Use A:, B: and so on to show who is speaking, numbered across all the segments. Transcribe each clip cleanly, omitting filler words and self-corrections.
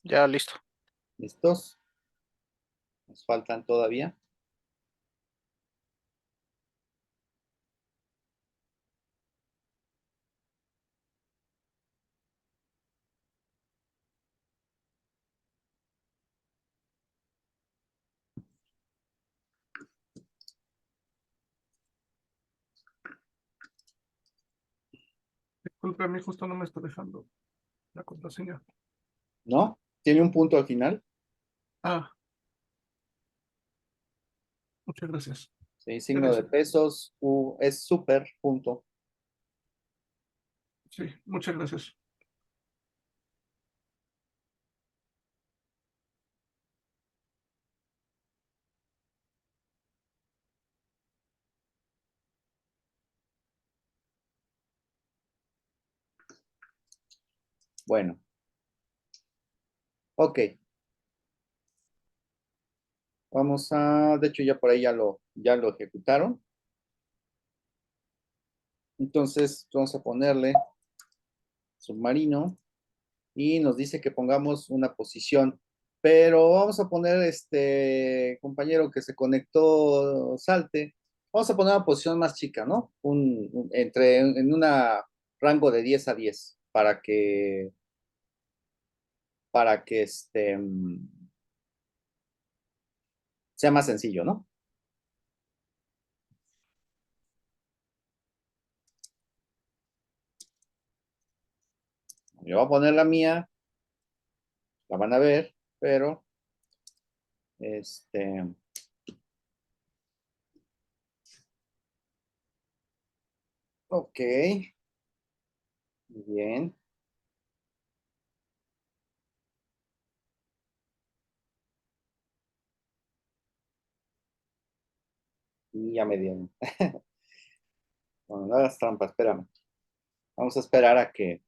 A: Ya, listo.
B: ¿Listos? Nos faltan todavía.
C: Disculpe, a mí justo no me está dejando la contraseña.
B: ¿No? ¿Tiene un punto al final?
C: Ah, muchas gracias.
B: Sí, signo
C: Eres-
B: de pesos, es súper, punto.
C: Sí, muchas gracias.
B: Bueno, ok. Vamos a, de hecho ya por ahí ya lo ejecutaron. Entonces vamos a ponerle submarino y nos dice que pongamos una posición. Pero vamos a poner este compañero que se conectó, salte. Vamos a poner una posición más chica, ¿no? En una rango de 10 a 10 para que sea más sencillo, ¿no? Yo voy a poner la mía, la van a ver, pero este, ok, bien, y ya me dieron. Bueno, no hagas trampa, espérame. Vamos a esperar a que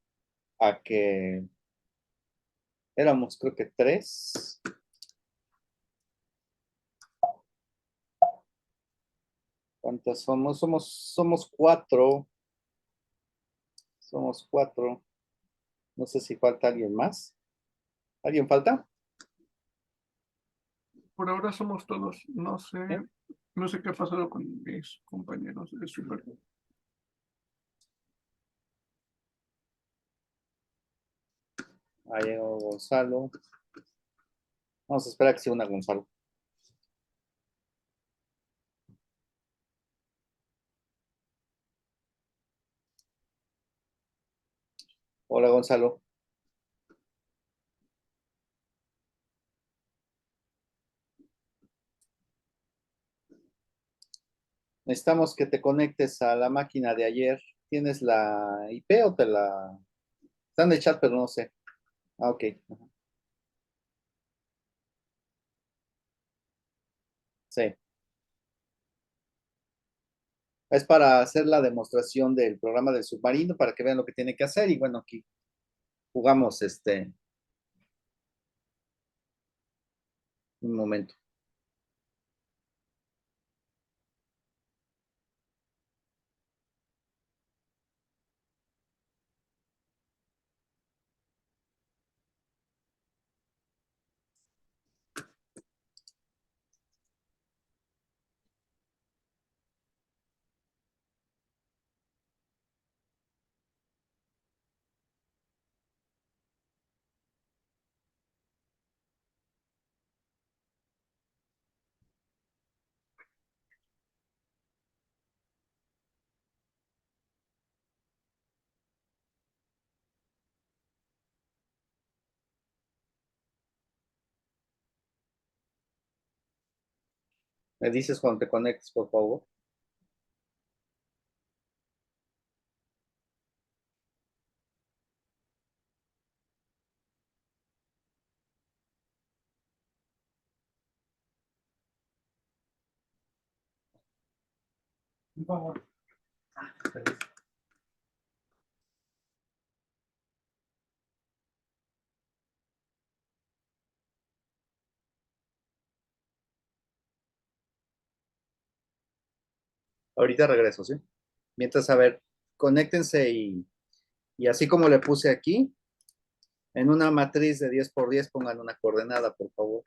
B: éramos, creo que tres. ¿Cuántos somos? Somos cuatro. Somos cuatro. No sé si falta alguien más. ¿Alguien falta?
C: Por ahora somos todos. No sé,
B: ¿Sí?
C: no sé qué ha pasado con mis compañeros de súper.
B: Ahí llegó Gonzalo. Vamos a esperar a que se una Gonzalo. Hola, Gonzalo. Necesitamos que te conectes a la máquina de ayer. ¿Tienes la IP o te la... Está en el chat, pero no sé. Ah, ok. Sí. Es para hacer la demostración del programa del submarino para que vean lo que tiene que hacer. Y bueno, aquí jugamos un momento. Me dices cuando te conectes, por favor.
C: Por favor.
B: Ahorita regreso, ¿sí? Mientras, a ver, conéctense y así como le puse aquí, En una matriz de 10 por 10 pongan una coordenada, por favor.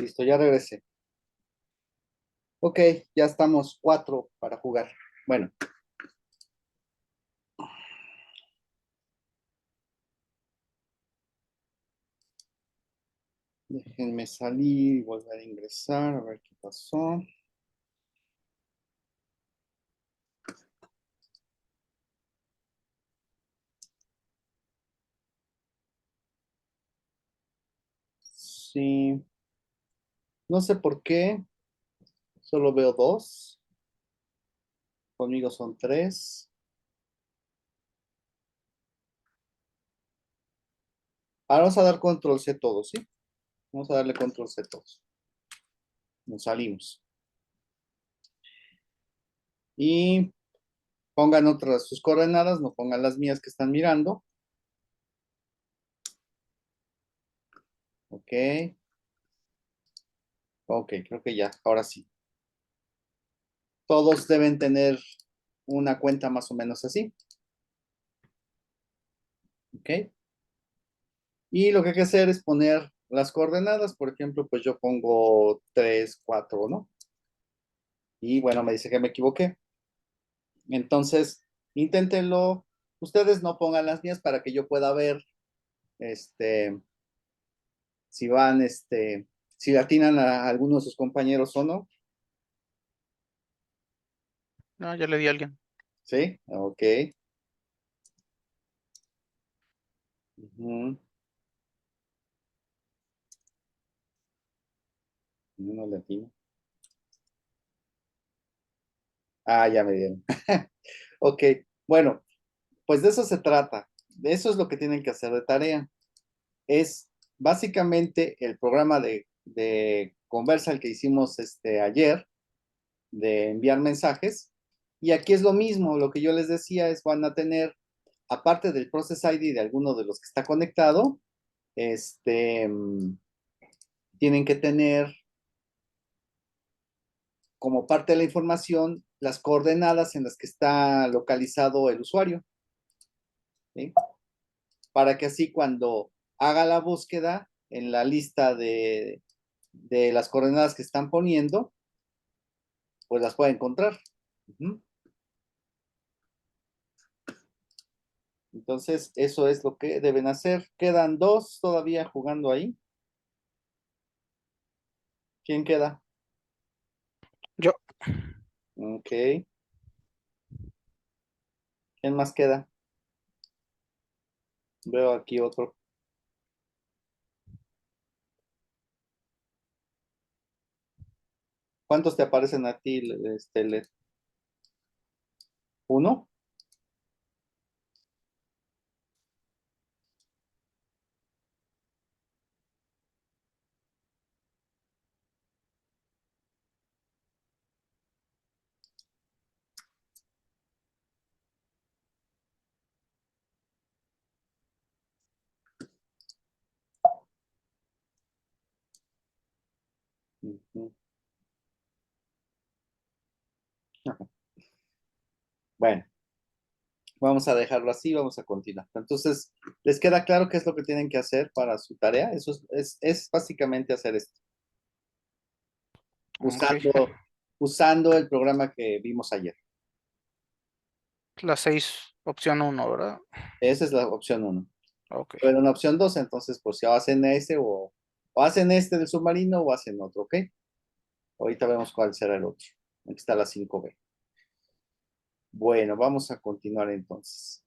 B: Listo, ya regresé. Ok, ya estamos 4 para jugar. Bueno, déjenme salir y volver a ingresar, a ver qué pasó. Sí, no sé por qué, solo veo 2. Conmigo son 3. Ahora vamos a dar control C todos, ¿sí? Vamos a darle control C todos. Nos salimos. Y pongan otras sus coordenadas, no pongan las mías que están mirando. Ok. Ok, creo que ya, ahora sí. Todos deben tener una cuenta más o menos así. Ok. Y lo que hay que hacer es poner las coordenadas. Por ejemplo, pues yo pongo 3, 4, ¿no? Y bueno, me dice que me equivoqué. Entonces, inténtenlo. Ustedes no pongan las mías para que yo pueda ver, este, si van, si atinan a alguno de sus compañeros o no.
A: No, ya le di a alguien.
B: ¿Sí? Ok. Ujú. No le atino. Ah, ya me dieron. Ok, bueno, pues de eso se trata. De eso es lo que tienen que hacer de tarea. Es básicamente el programa de conversa el que hicimos ayer, de enviar mensajes. Y aquí es lo mismo, lo que yo les decía es van a tener, aparte del Process ID de alguno de los que está conectado, tienen que tener como parte de la información las coordenadas en las que está localizado el usuario, ¿sí? Para que así cuando haga la búsqueda en la lista de las coordenadas que están poniendo, pues las pueda encontrar. Uh-huh. Entonces, eso es lo que deben hacer. Quedan 2 todavía jugando ahí. ¿Quién queda?
A: Yo,
B: Ok. ¿Quién más queda? Veo aquí otro. ¿Cuántos te aparecen a ti, Led? ¿Uno? Ujú. Bueno, vamos a dejarlo así, vamos a continuar. Entonces, ¿les queda claro qué es lo que tienen que hacer para su tarea? Eso es básicamente hacer esto,
A: Ok.
B: usando el programa que vimos ayer.
A: La 6, opción uno, ¿verdad?
B: Esa es la opción uno.
A: Ok.
B: Pero una opción 2, entonces, pues ya hacen ese o hacen este del submarino o hacen otro, ¿ok? Ahorita vemos cuál será el otro. Aquí está la 5B. Bueno, vamos a continuar entonces.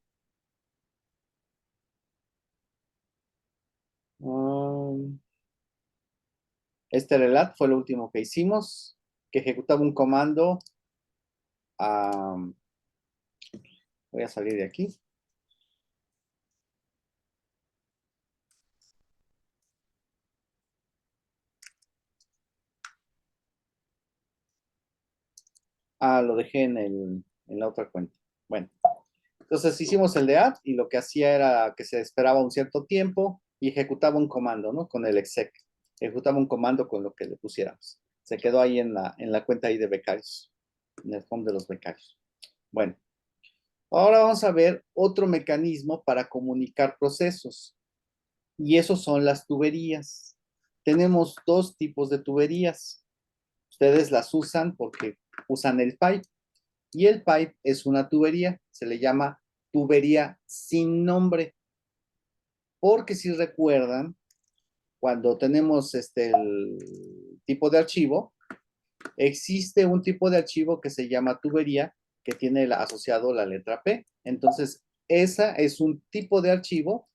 B: Um, este relat fue lo último que hicimos, que ejecutaba un comando. um, Voy a salir de aquí. Lo dejé en la otra cuenta. Bueno, entonces hicimos el de add y lo que hacía era que se esperaba un cierto tiempo y ejecutaba un comando, ¿no? Con el exec. Ejecutaba un comando con lo que le pusiéramos. Se quedó ahí en la cuenta ahí de becarios, en el home de los becarios. Bueno, ahora vamos a ver otro mecanismo para comunicar procesos y esos son las tuberías. Tenemos dos tipos de tuberías. Ustedes las usan porque usan el pipe y el pipe es una tubería, se le llama tubería sin nombre, porque si recuerdan, cuando tenemos el tipo de archivo, existe un tipo de archivo que se llama tubería que tiene asociado la letra P. Entonces, esa es un tipo de archivo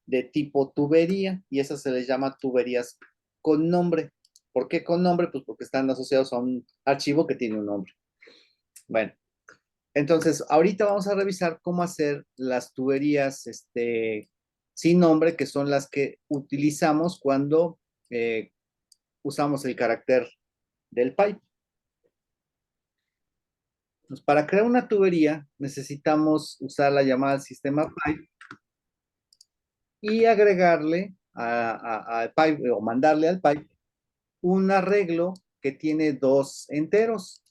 B: de tipo tubería y esa se les llama tuberías con nombre. ¿Por qué con nombre? Pues porque están asociados a un archivo que tiene un nombre. Bueno, entonces ahorita vamos a revisar cómo hacer las tuberías sin nombre, que son las que utilizamos cuando usamos el carácter del pipe. Pues para crear una tubería necesitamos usar la llamada al sistema pipe y agregarle al pipe o mandarle al pipe un arreglo que tiene dos enteros.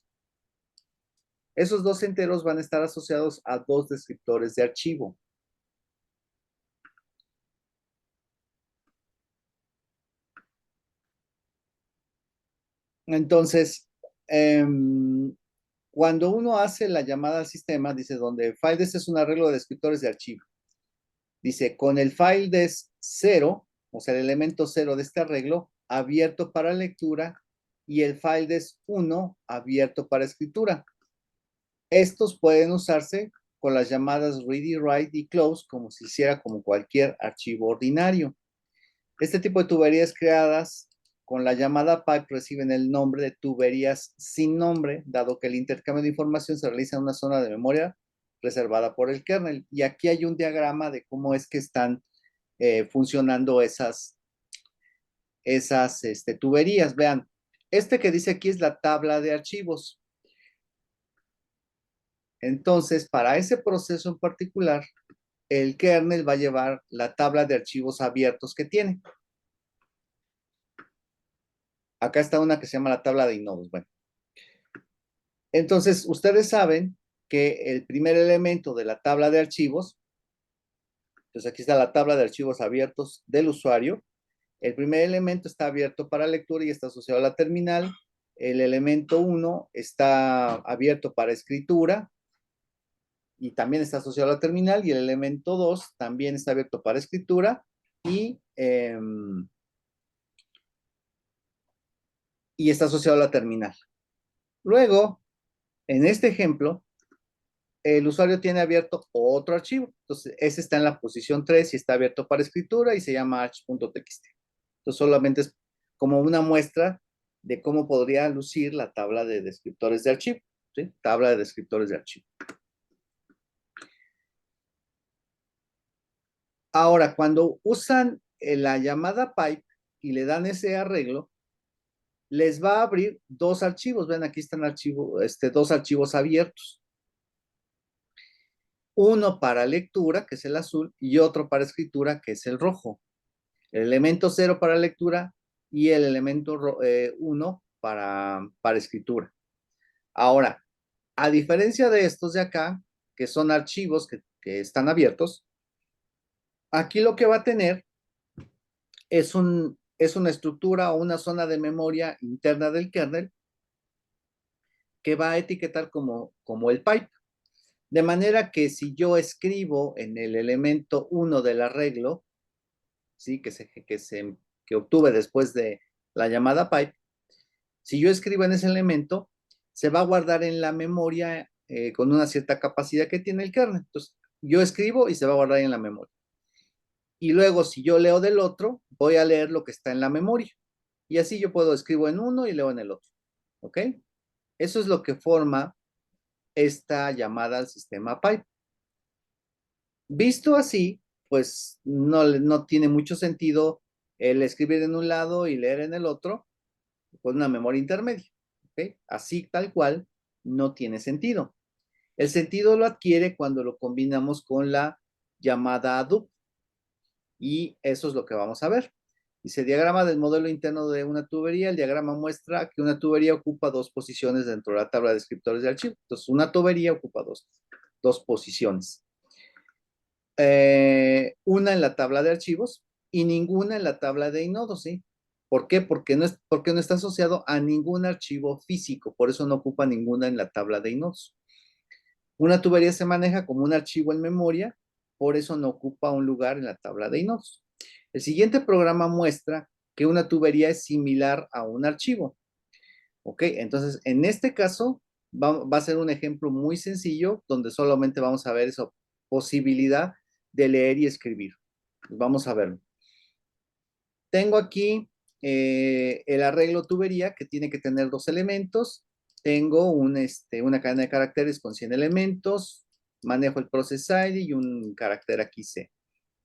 B: Esos dos enteros van a estar asociados a dos descriptores de archivo. Entonces, cuando uno hace la llamada al sistema, dice donde filedes es un arreglo de descriptores de archivo. Dice, con el filedes 0, o sea, el elemento 0 de este arreglo, abierto para lectura, y el filedes 1 abierto para escritura. Estos pueden usarse con las llamadas ready, write y close, como si hiciera como cualquier archivo ordinario. Este tipo de tuberías creadas con la llamada pipe reciben el nombre de tuberías sin nombre, dado que el intercambio de información se realiza en una zona de memoria reservada por el kernel. Y aquí hay un diagrama de cómo es que están funcionando esas tuberías. Vean, este que dice aquí es la tabla de archivos. Entonces, para ese proceso en particular, el kernel va a llevar la tabla de archivos abiertos que tiene. Acá está una que se llama la tabla de inodos. Bueno, entonces ustedes saben que el primer elemento de la tabla de archivos, entonces aquí está la tabla de archivos abiertos del usuario. El primer elemento está abierto para lectura y está asociado a la terminal. El elemento 1 está abierto para escritura y también está asociado a la terminal. Y el elemento 2 también está abierto para escritura y está asociado a la terminal. Luego, en este ejemplo, el usuario tiene abierto otro archivo. Entonces, ese está en la posición 3 y está abierto para escritura y se llama arch.txt. Entonces, solamente es como una muestra de cómo podría lucir la tabla de descriptores de archivo. ¿Sí? Tabla de descriptores de archivo. Ahora, cuando usan la llamada pipe y le dan ese arreglo, les va a abrir dos archivos. Ven, aquí están dos archivos abiertos. Uno para lectura, que es el azul, y otro para escritura, que es el rojo. El elemento 0 para lectura y el elemento 1 para escritura. Ahora, a diferencia de estos de acá, que son archivos que están abiertos, aquí lo que va a tener es una estructura o una zona de memoria interna del kernel que va a etiquetar como el pipe. De manera que si yo escribo en el elemento 1 del arreglo, ¿sí? que obtuve después de la llamada pipe, si yo escribo en ese elemento, se va a guardar en la memoria con una cierta capacidad que tiene el kernel. Entonces, yo escribo y se va a guardar en la memoria. Y luego, si yo leo del otro, voy a leer lo que está en la memoria. Y así yo escribo en uno y leo en el otro. ¿Ok? Eso es lo que forma esta llamada al sistema pipe. Visto así, pues no tiene mucho sentido el escribir en un lado y leer en el otro con una memoria intermedia. ¿Ok? Así tal cual no tiene sentido. El sentido lo adquiere cuando lo combinamos con la llamada ADUP. Y eso es lo que vamos a ver. Dice diagrama del modelo interno de una tubería. El diagrama muestra que una tubería ocupa dos posiciones dentro de la tabla de descriptores de archivo. Entonces, una tubería ocupa dos posiciones. Una en la tabla de archivos y ninguna en la tabla de inodos, ¿sí? ¿Por qué? Porque no está asociado a ningún archivo físico, por eso no ocupa ninguna en la tabla de inodos. Una tubería se maneja como un archivo en memoria, por eso no ocupa un lugar en la tabla de inodos. El siguiente programa muestra que una tubería es similar a un archivo. ¿Ok? Entonces, en este caso, va a ser un ejemplo muy sencillo donde solamente vamos a ver esa posibilidad de leer y escribir. Vamos a verlo. Tengo aquí el arreglo tubería que tiene que tener dos elementos. Tengo una cadena de caracteres con 100 elementos. Manejo el process ID y un carácter aquí C.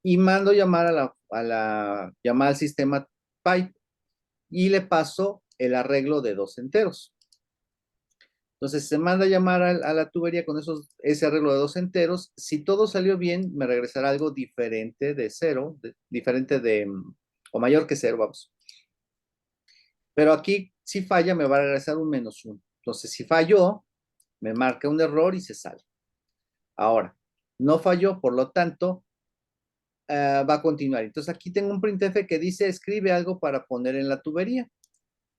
B: Y mando llamar llamada al sistema pipe y le paso el arreglo de dos enteros. Entonces se manda a llamar a la tubería con ese arreglo de dos enteros. Si todo salió bien, me regresará algo diferente de cero, o mayor que cero, vamos. Pero aquí, si falla, me va a regresar un -1. Entonces, si falló, me marca un error y se sale. Ahora, no falló, por lo tanto, va a continuar. Entonces, aquí tengo un printf que dice, escribe algo para poner en la tubería.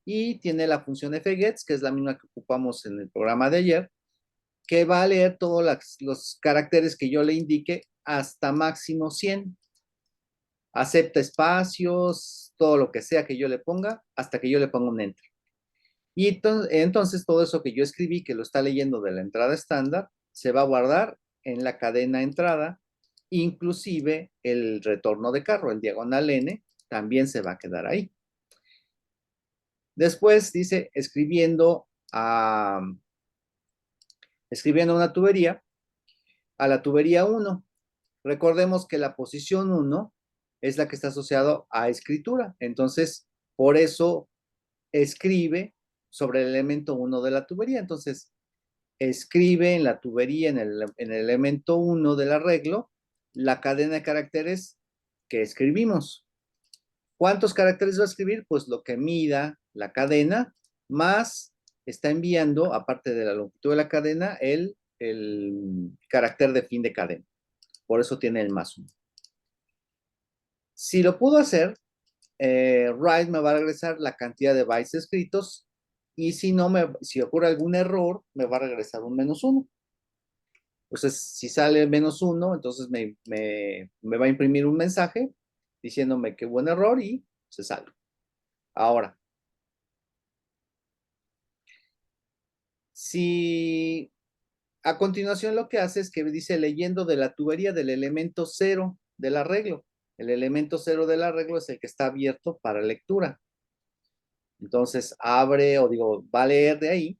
B: Y tiene la función fgets, que es la misma que ocupamos en el programa de ayer, que va a leer todos los caracteres que yo le indique hasta máximo 100. Acepta espacios, todo lo que sea que yo le ponga, hasta que yo le ponga un enter. Y entonces todo eso que yo escribí, que lo está leyendo de la entrada estándar, se va a guardar en la cadena entrada, inclusive el retorno de carro, el diagonal N, también se va a quedar ahí. Después dice escribiendo una tubería, a la tubería 1. Recordemos que la posición 1 es la que está asociada a escritura. Entonces, por eso escribe sobre el elemento 1 de la tubería. Entonces, escribe en la tubería, en el elemento 1 del arreglo, la cadena de caracteres que escribimos. ¿Cuántos caracteres va a escribir? Pues lo que mida la cadena, más está enviando, aparte de la longitud de la cadena, el carácter de fin de cadena. Por eso tiene el +1. Si lo pudo hacer, write me va a regresar la cantidad de bytes escritos y si ocurre algún error, me va a regresar un -1. Entonces, si sale -1, entonces me va a imprimir un mensaje diciéndome que hubo un error y se sale. Ahora, si a continuación lo que hace es que dice leyendo de la tubería del elemento 0 del arreglo. El elemento 0 del arreglo es el que está abierto para lectura. Entonces abre va a leer de ahí,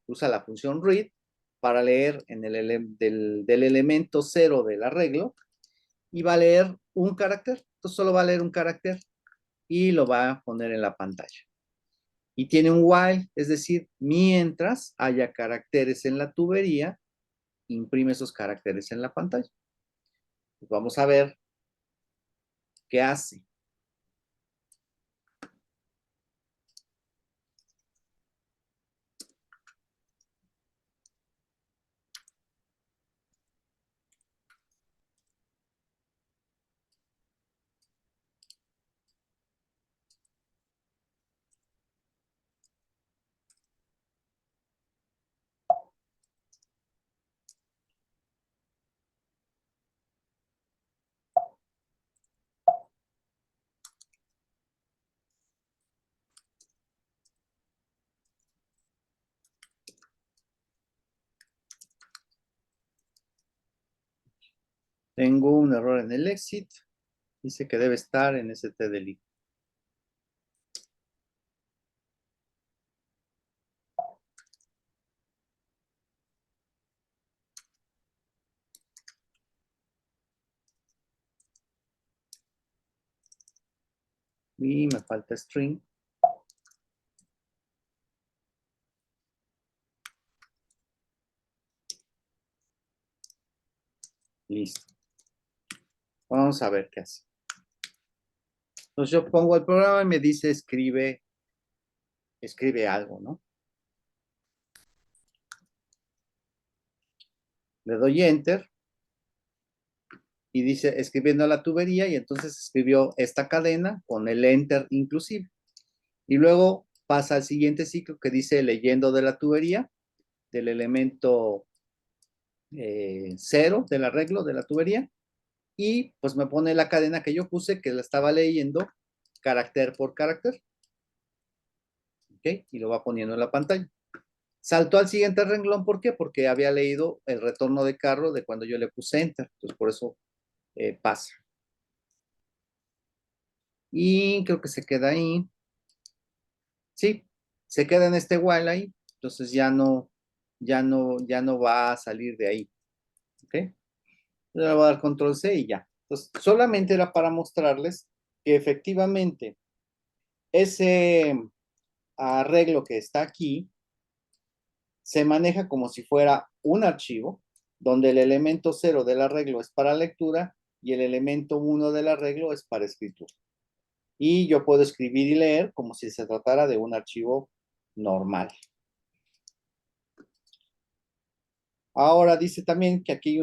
B: usa la función read para leer del elemento 0 del arreglo y va a leer un carácter. Entonces solo va a leer un carácter y lo va a poner en la pantalla. Y tiene un while, es decir, mientras haya caracteres en la tubería, imprime esos caracteres en la pantalla. Pues vamos a ver qué hace. Tengo un error en el exit. Dice que debe estar en stdelete. Y me falta string. Listo. Vamos a ver qué hace. Entonces yo pongo el programa y me dice escribe algo, ¿no? Le doy enter y dice escribiendo a la tubería y entonces escribió esta cadena con el enter inclusive. Y luego pasa al siguiente ciclo que dice leyendo de la tubería, del elemento 0 del arreglo de la tubería, y pues me pone la cadena que yo puse, que la estaba leyendo carácter por carácter. ¿Ok? Y lo va poniendo en la pantalla. Saltó al siguiente renglón, ¿por qué? Porque había leído el retorno de carro de cuando yo le puse enter. Entonces, por eso pasa. Y creo que se queda ahí. Sí, se queda en este while ahí. Entonces ya no va a salir de ahí. ¿Ok? Le voy a dar control C y ya. Entonces, solamente era para mostrarles que efectivamente ese arreglo que está aquí se maneja como si fuera un archivo donde el elemento 0 del arreglo es para lectura y el elemento 1 del arreglo es para escritura. Y yo puedo escribir y leer como si se tratara de un archivo normal. Ahora dice también que aquí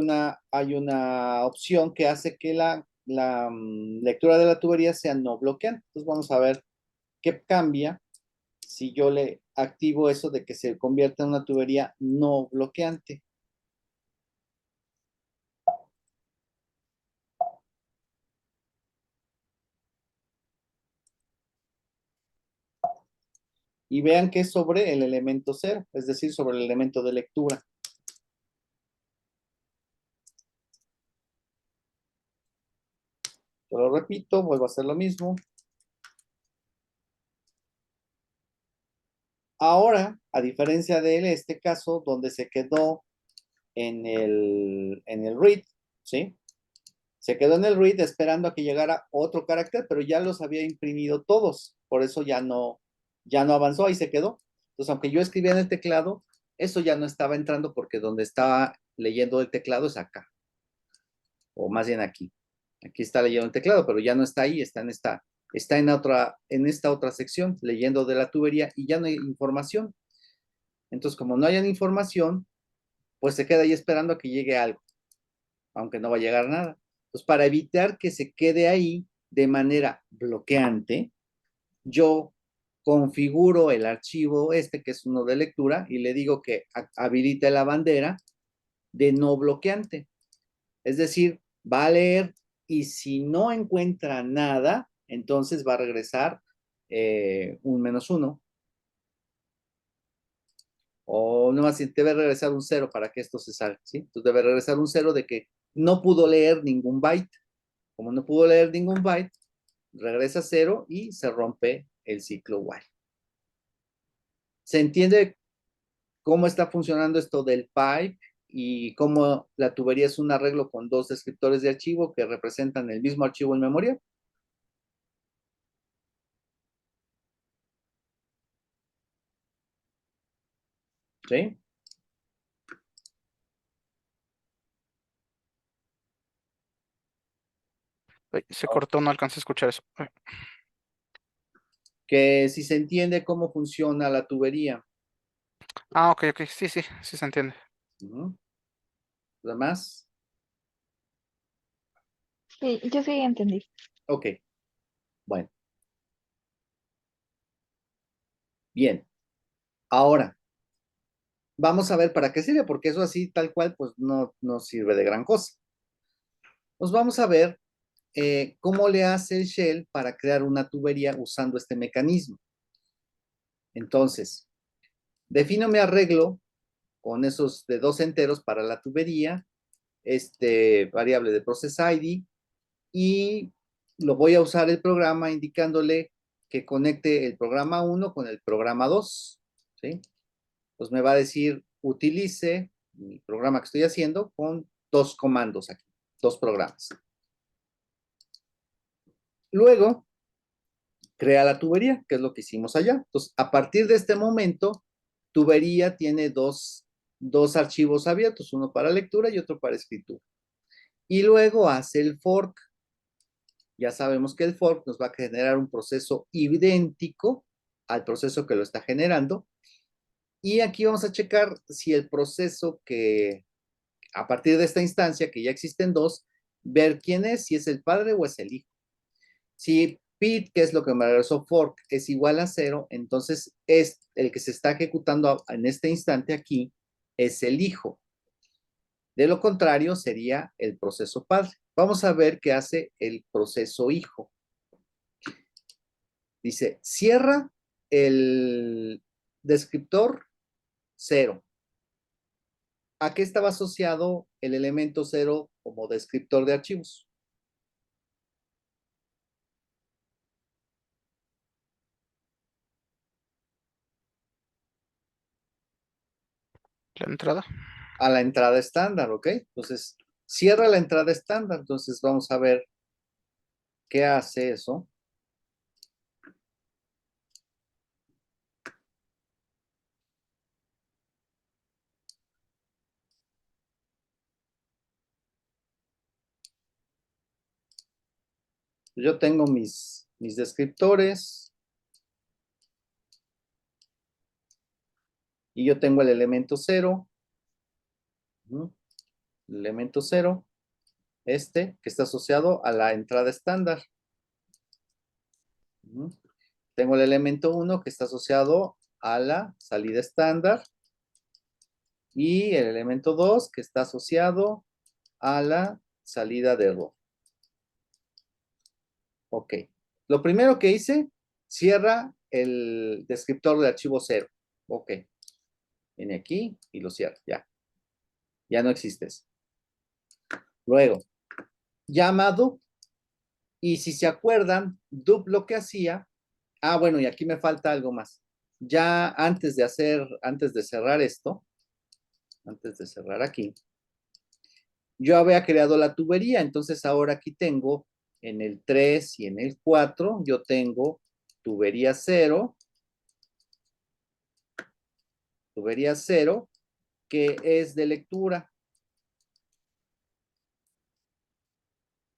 B: hay una opción que hace que la lectura de la tubería sea no bloqueante. Entonces vamos a ver qué cambia si yo le activo eso de que se convierta en una tubería no bloqueante. Y vean que es sobre el elemento 0, es decir, sobre el elemento de lectura. Yo lo repito, vuelvo a hacer lo mismo. Ahora, a diferencia de este caso, donde se quedó en el read, ¿sí? Se quedó en el read esperando a que llegara otro carácter, pero ya los había imprimido todos, por eso ya no avanzó, ahí se quedó. Entonces, aunque yo escribía en el teclado, eso ya no estaba entrando porque donde estaba leyendo el teclado es acá, o más bien aquí. Aquí está leyendo el teclado, pero ya no está ahí, está en esta otra sección, leyendo de la tubería y ya no hay información. Entonces, como no hay información, pues se queda ahí esperando a que llegue algo, aunque no va a llegar nada. Pues para evitar que se quede ahí de manera bloqueante, yo configuro el archivo que es uno de lectura, y le digo que habilite la bandera de no bloqueante. Es decir, va a leer y si no encuentra nada, entonces va a regresar un -1. O no más, debe regresar un 0 para que esto se salga, ¿sí? Entonces debe regresar un 0 de que no pudo leer ningún byte. Como no pudo leer ningún byte, regresa 0 y se rompe el ciclo while. ¿Se entiende cómo está funcionando esto del pipe y cómo la tubería es un arreglo con dos descriptores de archivo que representan el mismo archivo en memoria? ¿Sí?
A: Se cortó, no alcancé a escuchar eso.
B: Que si se entiende cómo funciona la tubería.
A: Ah, ok, ok, sí, sí, sí se entiende.
B: ¿Demás?
D: Sí, yo sí entendí.
B: Ok, bueno, bien. Ahora, vamos a ver para qué sirve, porque eso así, tal cual, pues no sirve de gran cosa. Pues vamos a ver cómo le hace el shell para crear una tubería usando este mecanismo. Entonces, defino mi arreglo con esos de 2 enteros para la tubería. variable de process ID y lo voy a usar el programa indicándole que conecte el programa 1 con el programa 2, ¿sí? Pues me va a decir, utilice mi programa que estoy haciendo con dos comandos aquí, dos programas. Luego, crea la tubería, que es lo que hicimos allá. Entonces, a partir de este momento, tubería tiene dos archivos abiertos, uno para lectura y otro para escritura. Y luego hace el fork. Ya sabemos que el fork nos va a generar un proceso idéntico al proceso que lo está generando. Y aquí vamos a checar si el proceso que, a partir de esta instancia, que ya existen dos, ver quién es, si es el padre o es el hijo. Si Pete, que es lo que me regresó fork, es igual a 0, entonces es el que se está ejecutando en este instante aquí, es el hijo. De lo contrario, sería el proceso padre. Vamos a ver qué hace el proceso hijo. Dice, cierra el descriptor 0. ¿A qué estaba asociado el elemento 0 como descriptor de archivos?
A: La entrada.
B: A la entrada estándar, ¿ok? Entonces, cierra la entrada estándar. Entonces, vamos a ver qué hace eso. Yo tengo mis descriptores y yo tengo el elemento 0. El elemento 0, que está asociado a la entrada estándar. Tengo el elemento 1 que está asociado a la salida estándar. Y el elemento 2 que está asociado a la salida de error. Ok. Lo primero que hice, cierra el descriptor de archivo 0. Ok. Viene aquí y lo cierra. Ya. Ya no existe eso. Luego, llama dup. Y si se acuerdan, dup lo que hacía. Ah, bueno, y aquí me falta algo más. Ya antes de cerrar esto, antes de cerrar aquí, yo había creado la tubería, entonces ahora aquí tengo en el 3 y en el 4, yo tengo tubería 0, que es de lectura.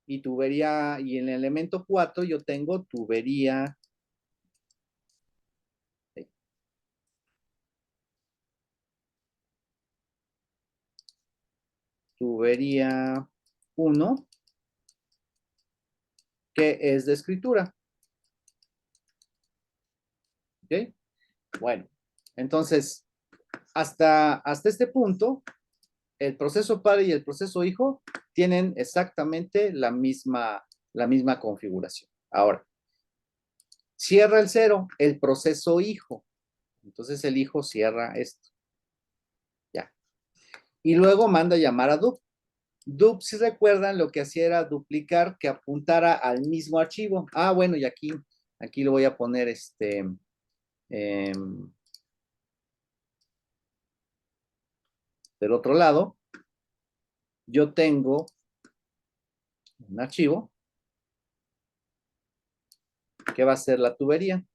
B: Y y en el elemento 4 yo tengo tubería 1, que es de escritura. ¿Ok? Bueno, entonces, hasta este punto, el proceso padre y el proceso hijo tienen exactamente la misma configuración. Ahora, cierra el 0, el proceso hijo. Entonces el hijo cierra esto. Ya. Y luego manda llamar a dup. Dup, si recuerdan, lo que hacía era duplicar que apuntara al mismo archivo. Ah, bueno, y aquí lo voy a poner del otro lado. Yo tengo un archivo que va a ser la tubería.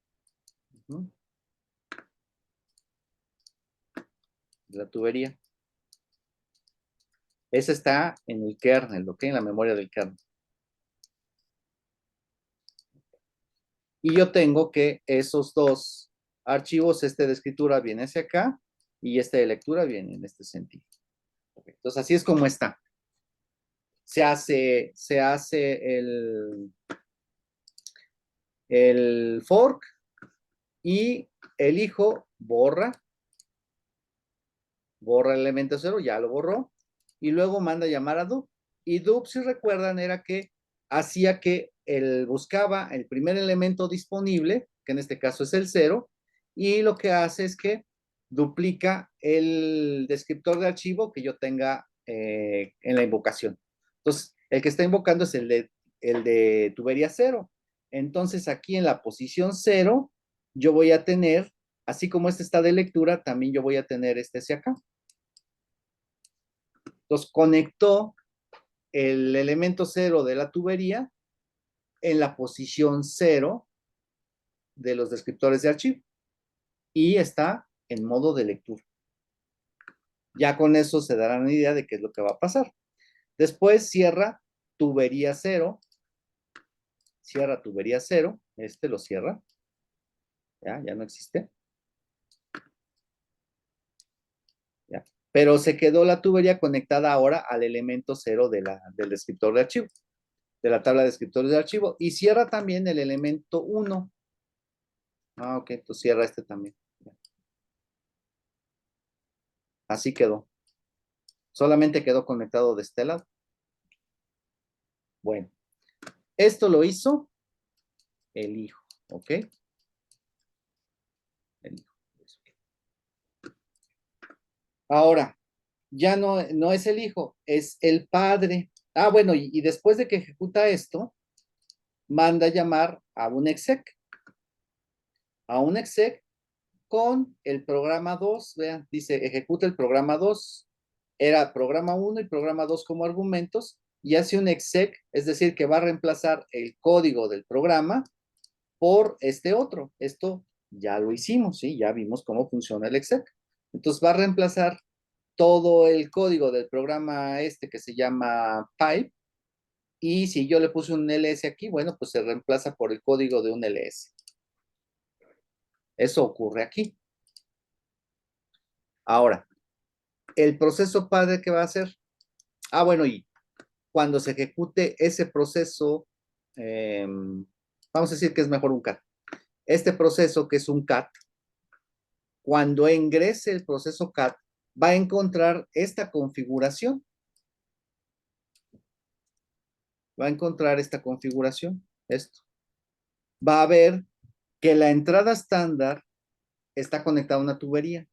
B: La tubería. Ese está en el kernel, ¿ok? En la memoria del kernel. Y yo tengo que esos dos archivos, de escritura viene hacia acá y de lectura viene en este sentido. Okay. Entonces, así es como está. Se hace el fork y el hijo borra el elemento 0, ya lo borró, y luego manda a llamar a dup. Y dup, si recuerdan, era que hacía que él buscaba el primer elemento disponible, que en este caso es el 0, y lo que hace es que duplica el descriptor de archivo que yo tenga en la invocación. Entonces, el que está invocando es el de tubería 0. Entonces, aquí en la posición 0, yo voy a tener, así como este está de lectura, también yo voy a tener este hacia acá. Entonces, conectó el elemento 0 de la tubería en la posición 0 de los descriptores de archivo y está en modo de lectura. Ya con eso se darán una idea de qué es lo que va a pasar. Después cierra tubería 0, cierra tubería 0, este lo cierra, ya no existe. Ya. Pero se quedó la tubería conectada ahora al elemento 0 del descriptor de archivo, de la tabla de descriptores de archivo, y cierra también el elemento 1. Ok, entonces cierra este también. Así quedó. Solamente quedó conectado de este lado. Bueno, esto lo hizo el hijo, ¿ok? El hijo. Ahora, ya no es el hijo, es el padre. Ah, bueno, y después de que ejecuta esto, manda llamar a un exec con el programa 2, vean, dice, ejecuta el programa 2, era programa 1 y programa 2 como argumentos, y hace un exec, es decir, que va a reemplazar el código del programa por este otro. Esto ya lo hicimos, ¿sí? Ya vimos cómo funciona el exec. Entonces va a reemplazar todo el código del programa este que se llama pipe, y si yo le puse un ls aquí, bueno, pues se reemplaza por el código de un ls. Eso ocurre aquí. Ahora, el proceso padre, ¿qué va a hacer? Ah, bueno, y cuando se ejecute ese proceso, vamos a decir que es mejor un cat. Este proceso, que es un cat, cuando ingrese el proceso cat, va a encontrar esta configuración. Va a encontrar esta configuración, esto. Va a ver que la entrada estándar está conectada a una tubería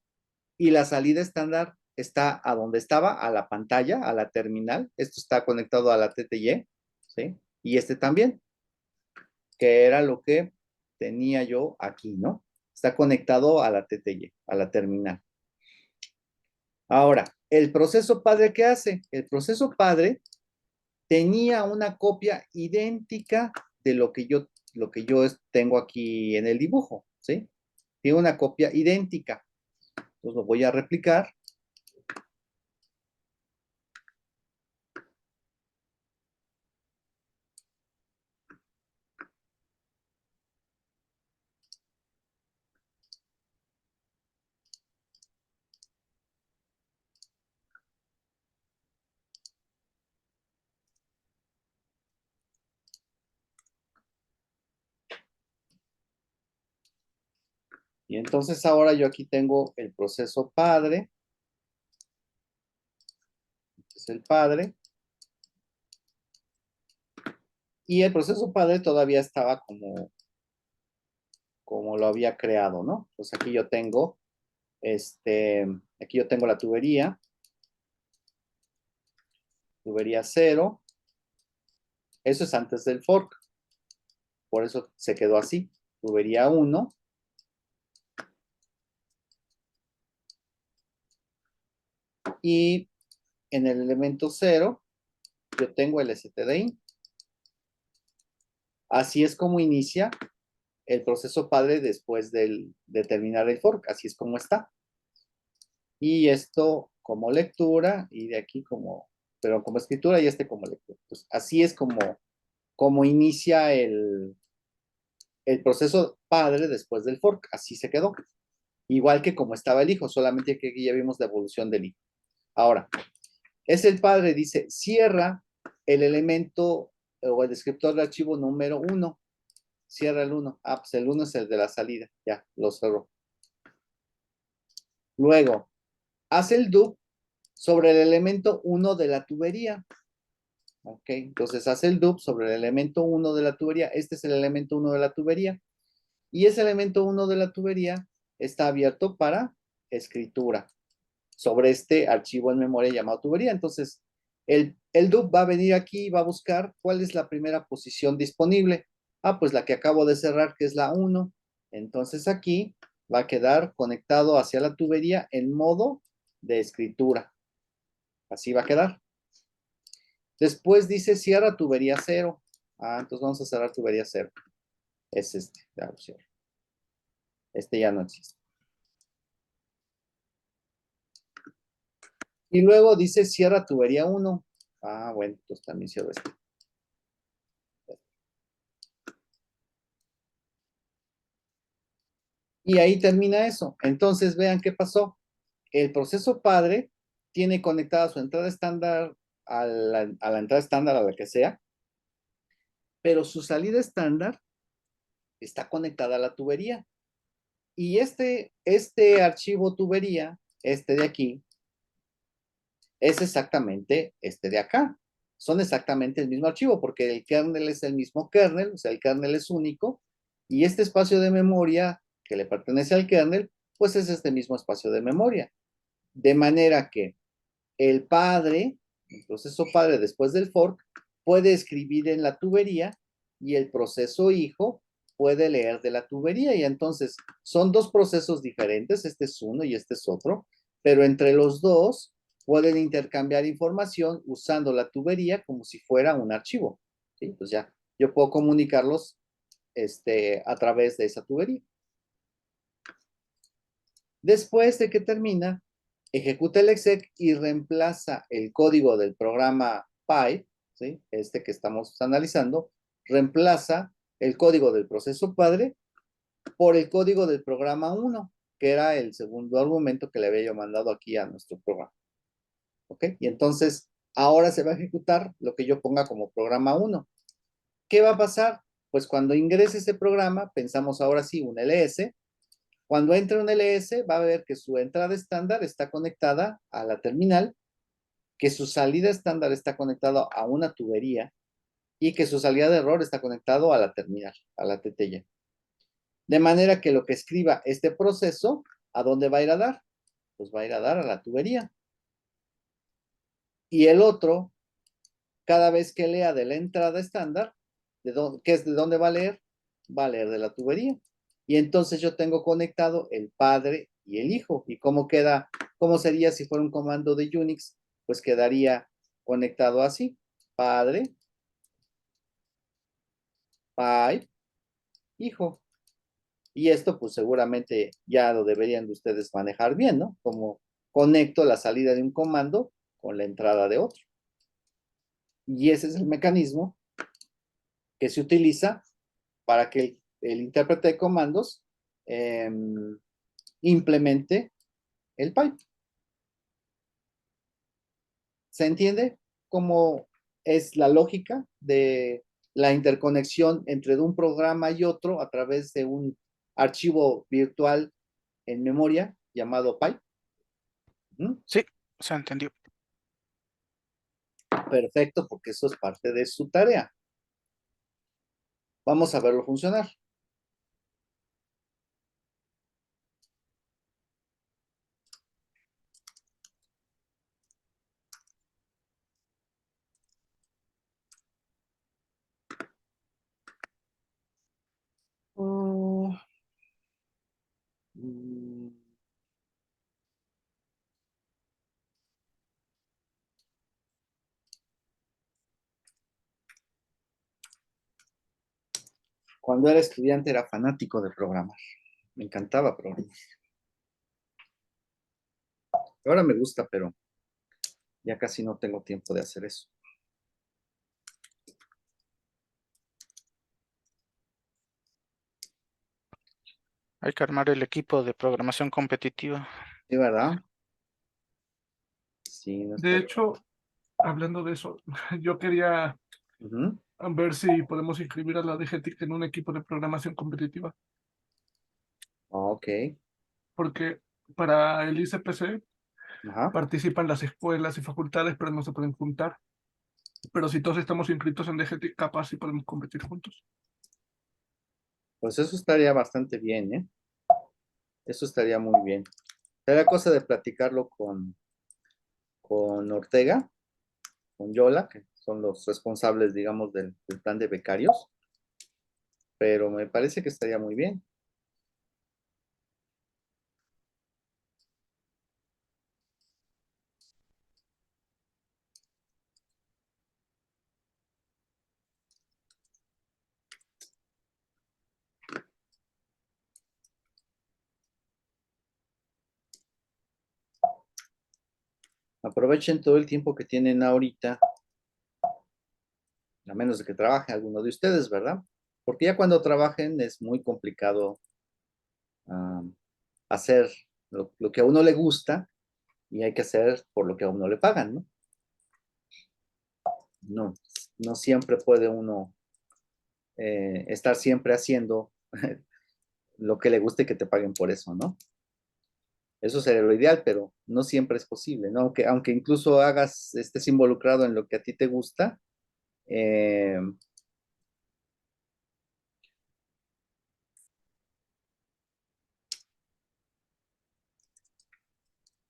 B: y la salida estándar está a donde estaba, a la pantalla, a la terminal. Esto está conectado a la TTY, ¿sí? Y este también, que era lo que tenía yo aquí, ¿no? Está conectado a la TTY, a la terminal. Ahora, el proceso padre, ¿qué hace? El proceso padre tenía una copia idéntica de lo que yo tengo aquí en el dibujo, ¿sí? Tiene una copia idéntica. Entonces lo voy a replicar. Y entonces ahora yo aquí tengo el proceso padre. Es el padre. Y el proceso padre todavía estaba como lo había creado, ¿no? Pues aquí yo tengo, aquí yo tengo la tubería 0. Eso es antes del fork. Por eso se quedó así. Tubería 1. Y en el elemento 0, yo tengo el stdin. Así es como inicia el proceso padre después de terminar el fork. Así es como está. Y esto como lectura, y de aquí pero como escritura y este como lectura. Pues así es como inicia el proceso padre después del fork. Así se quedó. Igual que como estaba el hijo, solamente que aquí ya vimos la evolución del hijo. Ahora, es el padre, dice, cierra el elemento o el descriptor de archivo número 1. Cierra el 1. Ah, pues el 1 es el de la salida. Ya, lo cerró. Luego, hace el do sobre el elemento 1 de la tubería. Ok, entonces hace el do sobre el elemento 1 de la tubería. Este es el elemento 1 de la tubería. Y ese elemento 1 de la tubería está abierto para escritura. sobre este archivo en memoria llamado tubería. Entonces, el DUP va a venir aquí y va a buscar cuál es la primera posición disponible. Ah, pues la que acabo de cerrar, que es la 1. Entonces aquí va a quedar conectado hacia la tubería en modo de escritura. Así va a quedar. Después dice cierra tubería 0. Ah, entonces vamos a cerrar tubería 0. Es este, ya lo cierro. Este ya no existe. Y luego dice cierra tubería 1. Ah, bueno, entonces también cierro este. Y ahí termina eso. Entonces vean qué pasó. El proceso padre tiene conectada su entrada estándar a la entrada estándar, a la que sea, pero su salida estándar está conectada a la tubería. Y este archivo tubería, este de aquí, es exactamente este de acá. Son exactamente el mismo archivo, porque el kernel es el mismo kernel, o sea, el kernel es único, y este espacio de memoria que le pertenece al kernel, pues es este mismo espacio de memoria. De manera que el padre, el proceso padre después del fork, puede escribir en la tubería y el proceso hijo puede leer de la tubería. Y entonces son dos procesos diferentes, este es uno y este es otro, pero entre los dos pueden intercambiar información usando la tubería como si fuera un archivo. ¿Sí? Pues ya, yo puedo comunicarlos a través de esa tubería. Después de que termina, ejecuta el exec y reemplaza el código del programa Py, ¿sí? Este que estamos analizando, reemplaza el código del proceso padre por el código del programa 1, que era el segundo argumento que le había yo mandado aquí a nuestro programa. ¿Ok? Y entonces, ahora se va a ejecutar lo que yo ponga como programa 1. ¿Qué va a pasar? Pues cuando ingrese ese programa, pensamos ahora sí un ls. Cuando entre un LS, va a ver que su entrada estándar está conectada a la terminal, que su salida estándar está conectada a una tubería y que su salida de error está conectado a la terminal, a la tetella. De manera que lo que escriba este proceso, ¿a dónde va a ir a dar? Pues va a ir a dar a la tubería. Y el otro, cada vez que lea de la entrada estándar, ¿qué es de dónde va a leer? Va a leer de la tubería. Y entonces yo tengo conectado el padre y el hijo. ¿Y cómo queda? ¿Cómo sería si fuera un comando de Unix? Pues quedaría conectado así. Padre, pai, hijo. Y esto pues seguramente ya lo deberían de ustedes manejar bien, ¿no? Como conecto la salida de un comando con la entrada de otro. Y ese es el mecanismo que se utiliza para que el intérprete de comandos implemente el pipe. ¿Se entiende cómo es la lógica de la interconexión entre un programa y otro a través de un archivo virtual en memoria llamado pipe?
A: Sí, se entendió.
B: Perfecto, porque eso es parte de su tarea. Vamos a verlo funcionar. Oh. Cuando era estudiante era fanático de programar. Me encantaba programar. Ahora me gusta, pero ya casi no tengo tiempo de hacer eso.
A: Hay que armar el equipo de programación competitiva.
B: ¿Sí, verdad? Sí, no
C: De
B: está.
C: hecho, hablando de eso, yo quería
B: Uh-huh.
C: ver si podemos inscribir a la DGTIC en un equipo de programación competitiva,
B: Ok.
C: porque para el ICPC
B: Ajá.
C: participan las escuelas y facultades, pero no se pueden juntar. Pero si todos estamos inscritos en DGTIC, capaz sí podemos competir juntos.
B: Pues eso estaría bastante bien, ¿eh? Eso estaría muy bien. Será cosa de platicarlo con Ortega, con Yola, que son los responsables, digamos, del plan de becarios, pero me parece que estaría muy bien. Aprovechen todo el tiempo que tienen ahorita, a menos de que trabaje alguno de ustedes, ¿verdad? Porque ya cuando trabajen es muy complicado ah, hacer lo que a uno le gusta y hay que hacer por lo que a uno le pagan, ¿no? No, no siempre puede uno estar siempre haciendo lo que le guste y que te paguen por eso, ¿no? Eso sería lo ideal, pero no siempre es posible, ¿no? Aunque incluso estés involucrado en lo que a ti te gusta, eh,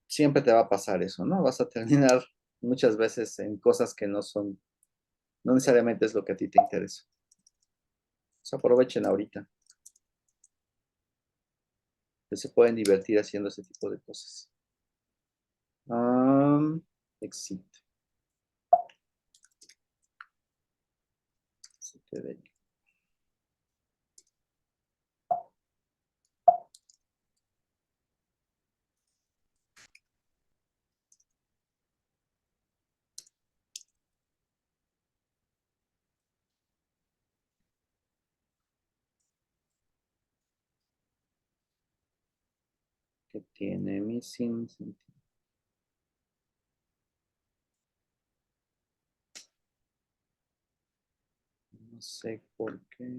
B: siempre te va a pasar eso, ¿no? Vas a terminar muchas veces en cosas que no necesariamente es lo que a ti te interesa. Pues aprovechen ahorita, que se pueden divertir haciendo ese tipo de cosas. Exit. Que tiene missing. No sé por qué.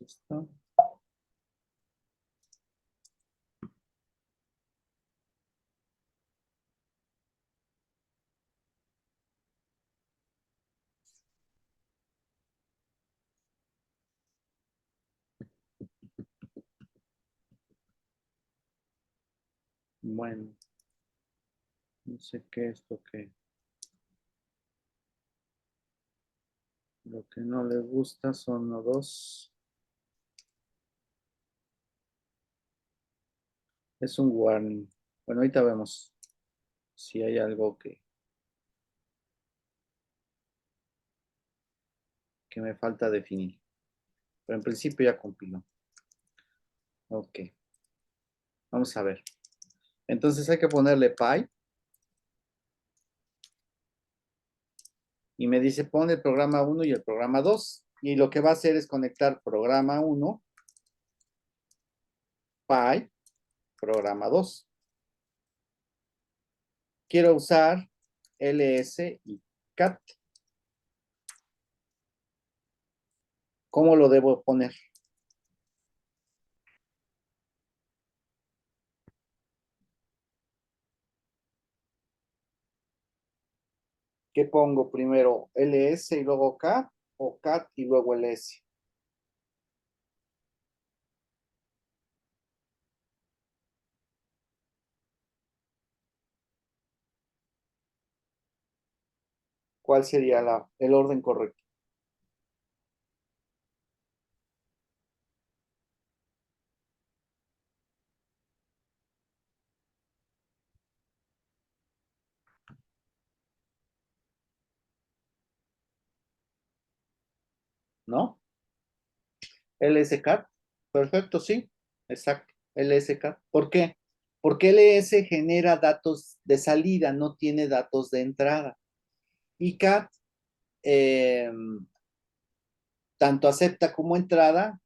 B: Esto. Bueno, no sé qué es lo que no le gusta son los dos. Es un warning. Bueno, ahorita vemos si hay algo que me falta definir. Pero en principio ya compiló. Ok, vamos a ver. Entonces hay que ponerle pi. Y me dice, pon el programa 1 y el programa 2. Y lo que va a hacer es conectar programa 1, pi, programa 2. Quiero usar ls y cat. ¿Cómo lo debo poner? ¿Qué pongo primero? ¿ls y luego cat o cat y luego ls? ¿Cuál sería el orden correcto? ¿No? LSCAT. Perfecto, sí. Exacto. LSCAT. ¿Por qué? Porque LS genera datos de salida, no tiene datos de entrada. Y CAT eh, tanto acepta como entrada,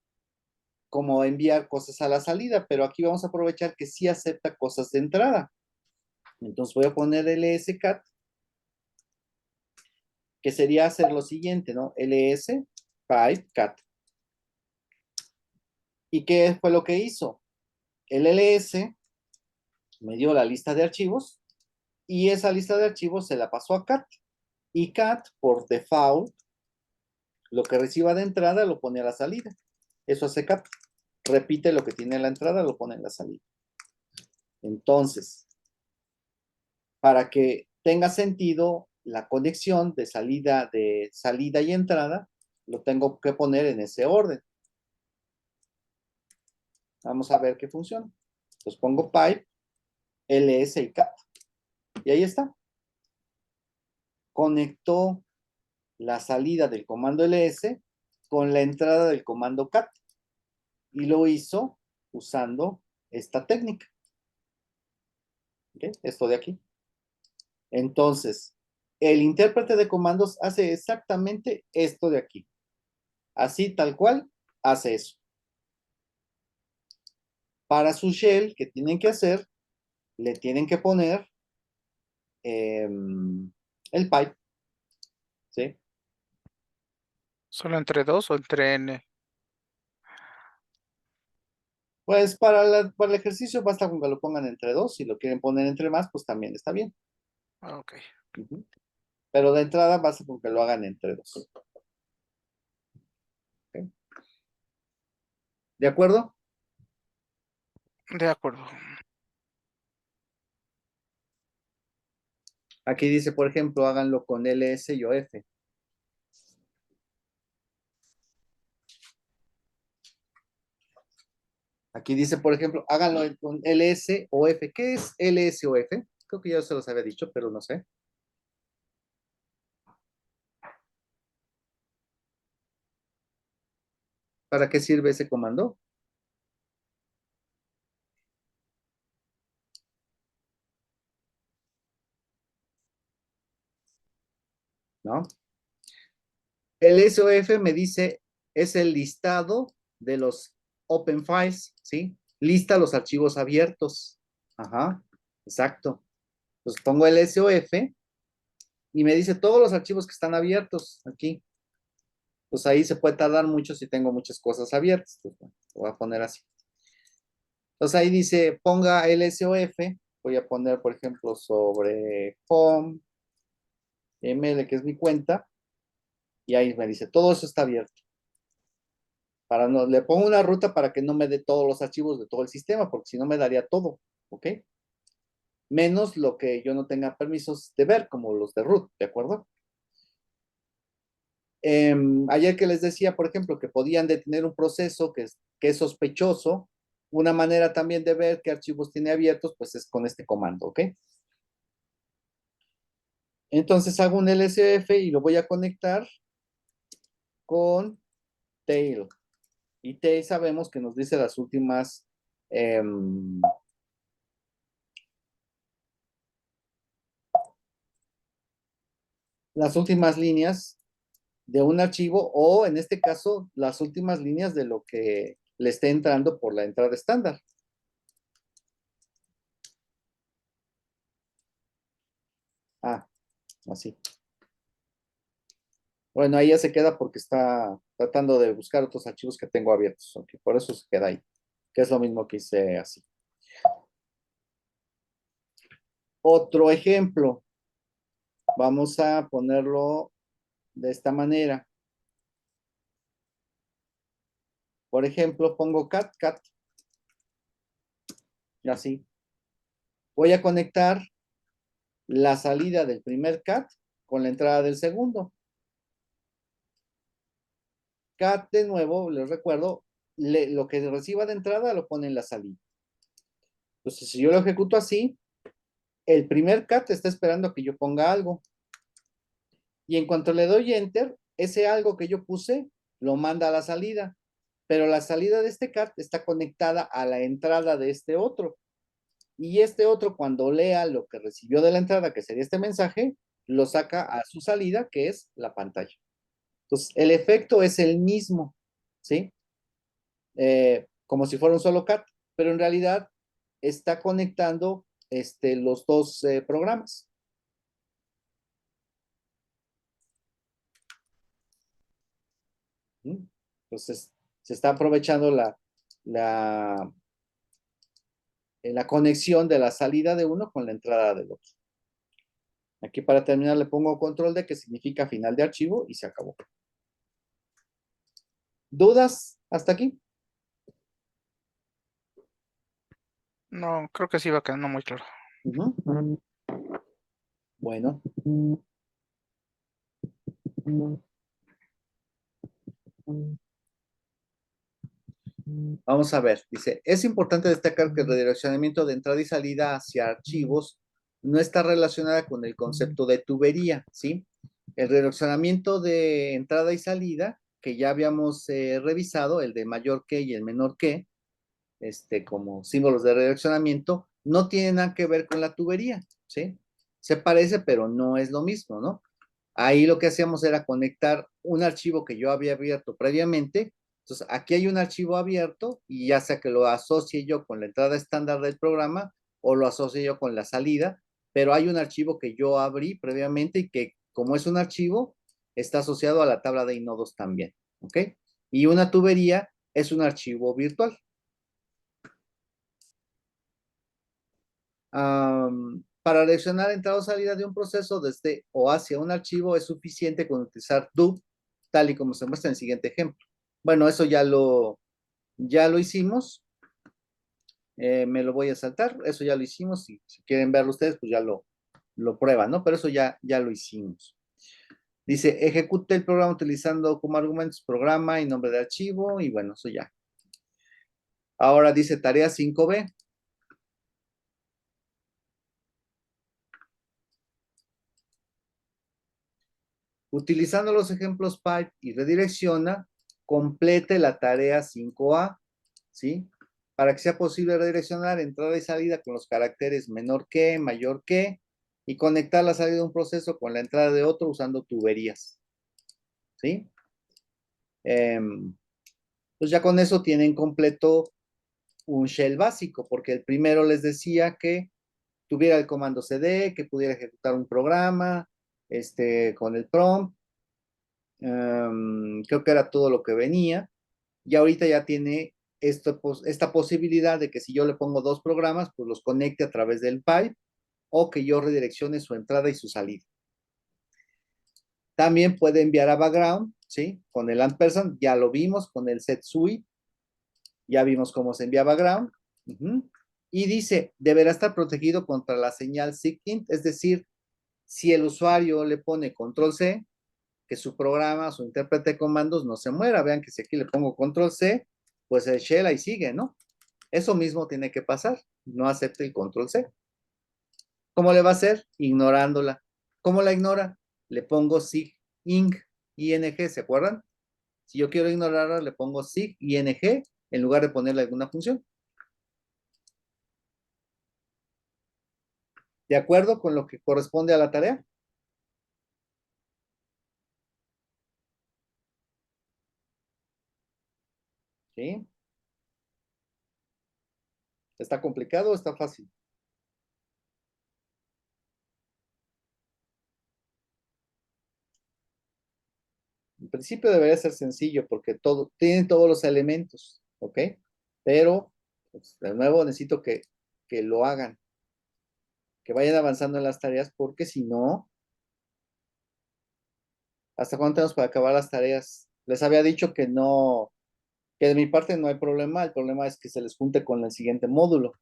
B: como enviar cosas a la salida, pero aquí vamos a aprovechar que sí acepta cosas de entrada. Entonces voy a poner LSCAT, que sería hacer lo siguiente, ¿no? LS pipe cat. ¿Y qué fue lo que hizo? El LS me dio la lista de archivos y esa lista de archivos se la pasó a cat. Y cat, por default, lo que reciba de entrada lo pone a la salida. Eso hace cat. Repite lo que tiene en la entrada, lo pone en la salida. Entonces, para que tenga sentido la conexión de salida y entrada, lo tengo que poner en ese orden. Vamos a ver qué funciona. Entonces pongo pipe, ls y cat. Y ahí está. Conectó la salida del comando ls con la entrada del comando cat. Y lo hizo usando esta técnica. ¿Okay? Esto de aquí. Entonces, el intérprete de comandos hace exactamente esto de aquí. Así, tal cual, hace eso. Para su shell, ¿qué tienen que hacer? Le tienen que poner el pipe. ¿Sí?
A: ¿Solo entre 2 o entre n?
B: Pues para el ejercicio basta con que lo pongan entre 2. Si lo quieren poner entre más, pues también está bien.
A: Ok.
B: Pero de entrada basta con que lo hagan entre 2. ¿Okay? ¿De acuerdo?
A: De acuerdo.
B: Aquí dice, por ejemplo, háganlo con ls y OF. Aquí dice, por ejemplo, háganlo con ls o f. ¿Qué es ls o f? Creo que ya se los había dicho, pero no sé. ¿Para qué sirve ese comando? ¿No? El SOF me dice, es el listado de los open files, ¿sí? Lista los archivos abiertos. Ajá, exacto. Entonces pongo el SOF y me dice todos los archivos que están abiertos aquí. Pues ahí se puede tardar mucho si tengo muchas cosas abiertas. Entonces, bueno, lo voy a poner así. Entonces ahí dice, ponga el SOF. Voy a poner, por ejemplo, sobre home, ml, que es mi cuenta. Y ahí me dice, todo eso está abierto. Le pongo una ruta para que no me dé todos los archivos de todo el sistema, porque si no me daría todo, ¿ok? Menos lo que yo no tenga permisos de ver, como los de root, ¿de acuerdo? Ayer que les decía, por ejemplo, que podían detener un proceso que es sospechoso, una manera también de ver qué archivos tiene abiertos, pues es con este comando, ¿ok? Entonces hago un LSF y lo voy a conectar con tail. Y tail sabemos que nos dice las últimas líneas de un archivo o en este caso las últimas líneas de lo que le esté entrando por la entrada estándar. Ah, así. Bueno, ahí ya se queda porque está tratando de buscar otros archivos que tengo abiertos. Okay, por eso se queda ahí, que es lo mismo que hice así. Otro ejemplo. Vamos a ponerlo de esta manera. Por ejemplo, pongo cat, y así. Voy a conectar la salida del primer cat con la entrada del segundo. Cat, de nuevo, les recuerdo, lo que reciba de entrada lo pone en la salida. Entonces, si yo lo ejecuto así, el primer cat está esperando a que yo ponga algo. Y en cuanto le doy enter, ese algo que yo puse lo manda a la salida. Pero la salida de este cat está conectada a la entrada de este otro. Y este otro, cuando lea lo que recibió de la entrada, que sería este mensaje, lo saca a su salida, que es la pantalla. Entonces, el efecto es el mismo, ¿sí? Como si fuera un solo cat, pero en realidad está conectando los dos programas. Entonces, se está aprovechando la conexión de la salida de uno con la entrada del otro. Aquí para terminar le pongo control D, que significa final de archivo, y se acabó. ¿Dudas hasta aquí?
A: No, creo que sí va quedando muy claro.
B: Ujú. Bueno. Vamos a ver, dice, es importante destacar que el redireccionamiento de entrada y salida hacia archivos no está relacionada con el concepto de tubería, ¿sí? El redireccionamiento de entrada y salida, que ya habíamos revisado, el de mayor que y el menor que, como símbolos de redireccionamiento, no tienen nada que ver con la tubería, ¿sí? Se parece, pero no es lo mismo, ¿no? Ahí lo que hacíamos era conectar un archivo que yo había abierto previamente. Entonces, aquí hay un archivo abierto y ya sea que lo asocie yo con la entrada estándar del programa o lo asocie yo con la salida, pero hay un archivo que yo abrí previamente y que como es un archivo, está asociado a la tabla de inodos también, ¿ok? Y una tubería es un archivo virtual. Para direccionar entrada o salida de un proceso desde o hacia un archivo es suficiente con utilizar do, tal y como se muestra en el siguiente ejemplo. Bueno, eso ya lo hicimos. Me lo voy a saltar. Eso ya lo hicimos. Si quieren verlo ustedes, pues ya lo prueban, ¿no? Pero eso ya lo hicimos. Dice, ejecute el programa utilizando como argumentos programa y nombre de archivo. Y bueno, eso ya. Ahora dice tarea 5B. Utilizando los ejemplos pipe y redirecciona, complete la tarea 5A, ¿sí? Para que sea posible redireccionar entrada y salida con los caracteres menor que, mayor que, y conectar la salida de un proceso con la entrada de otro usando tuberías, ¿sí? Pues ya con eso tienen completo un shell básico, porque el primero les decía que tuviera el comando CD, que pudiera ejecutar un programa, con el prompt. Creo que era todo lo que venía. Y ahorita ya tiene esta posibilidad de que si yo le pongo dos programas, pues los conecte a través del pipe o que yo redireccione su entrada y su salida. También puede enviar a background, ¿sí? Con el ampersand, ya lo vimos, con el set sweep, ya vimos cómo se envía background. Y dice, deberá estar protegido contra la señal SIGINT, es decir, si el usuario le pone control C, que su programa, su intérprete de comandos no se muera. Vean que si aquí le pongo control C, pues el shell ahí sigue, ¿no? Eso mismo tiene que pasar, no acepte el control C. ¿Cómo le va a hacer? Ignorándola. ¿Cómo la ignora? Le pongo sig ing, ing, ¿se acuerdan? Si yo quiero ignorarla, le pongo sig ing en lugar de ponerle alguna función. ¿De acuerdo con lo que corresponde a la tarea? ¿Sí? ¿Está complicado o está fácil? En principio debería ser sencillo porque tiene todos los elementos, ¿ok? Pero, pues, de nuevo, necesito que lo hagan, que vayan avanzando en las tareas, porque si no, ¿hasta cuándo tenemos para acabar las tareas? Les había dicho que no, que de mi parte no hay problema, el problema es que se les junte con el siguiente módulo.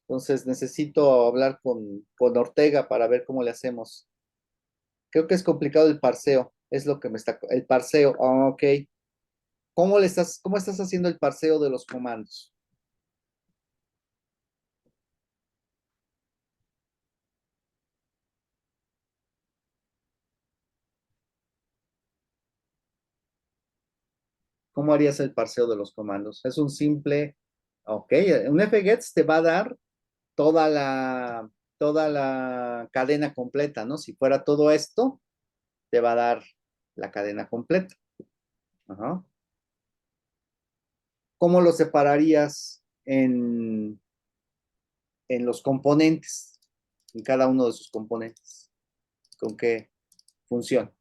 B: Entonces necesito hablar con Ortega para ver cómo le hacemos. Creo que es complicado el parseo, es lo que me está, el parseo, ok. ¿Cómo estás haciendo el parseo de los comandos? ¿Cómo harías el parseo de los comandos? Es un simple, ok, un fgets te va a dar toda toda la cadena completa, ¿no? Si fuera todo esto, te va a dar la cadena completa. Ajá. ¿Cómo lo separarías en los componentes? En cada uno de sus componentes. ¿Con qué función?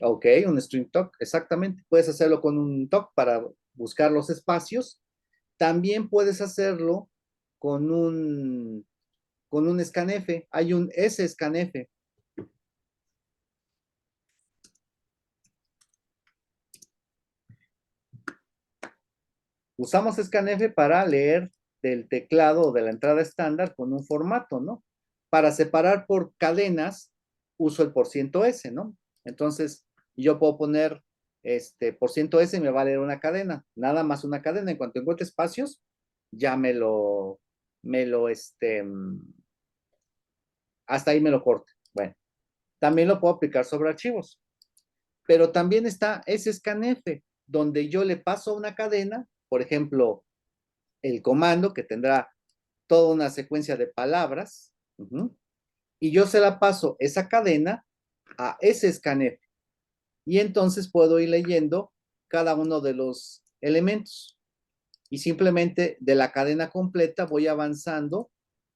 B: Ok, un string talk, exactamente. Puedes hacerlo con un talk para buscar los espacios. También puedes hacerlo con un scanf. Hay un scanf. Usamos scanf para leer del teclado o de la entrada estándar con un formato, ¿no? Para separar por cadenas, uso el %S, ¿no? Entonces, yo puedo poner %S y me va a leer una cadena, nada más una cadena. En cuanto encuentre espacios, ya hasta ahí me lo corte. Bueno, también lo puedo aplicar sobre archivos, pero también está ese scanf, donde yo le paso una cadena, por ejemplo, el comando que tendrá toda una secuencia de palabras, y yo se la paso esa cadena a ese scanf, y entonces puedo ir leyendo cada uno de los elementos, y simplemente de la cadena completa voy avanzando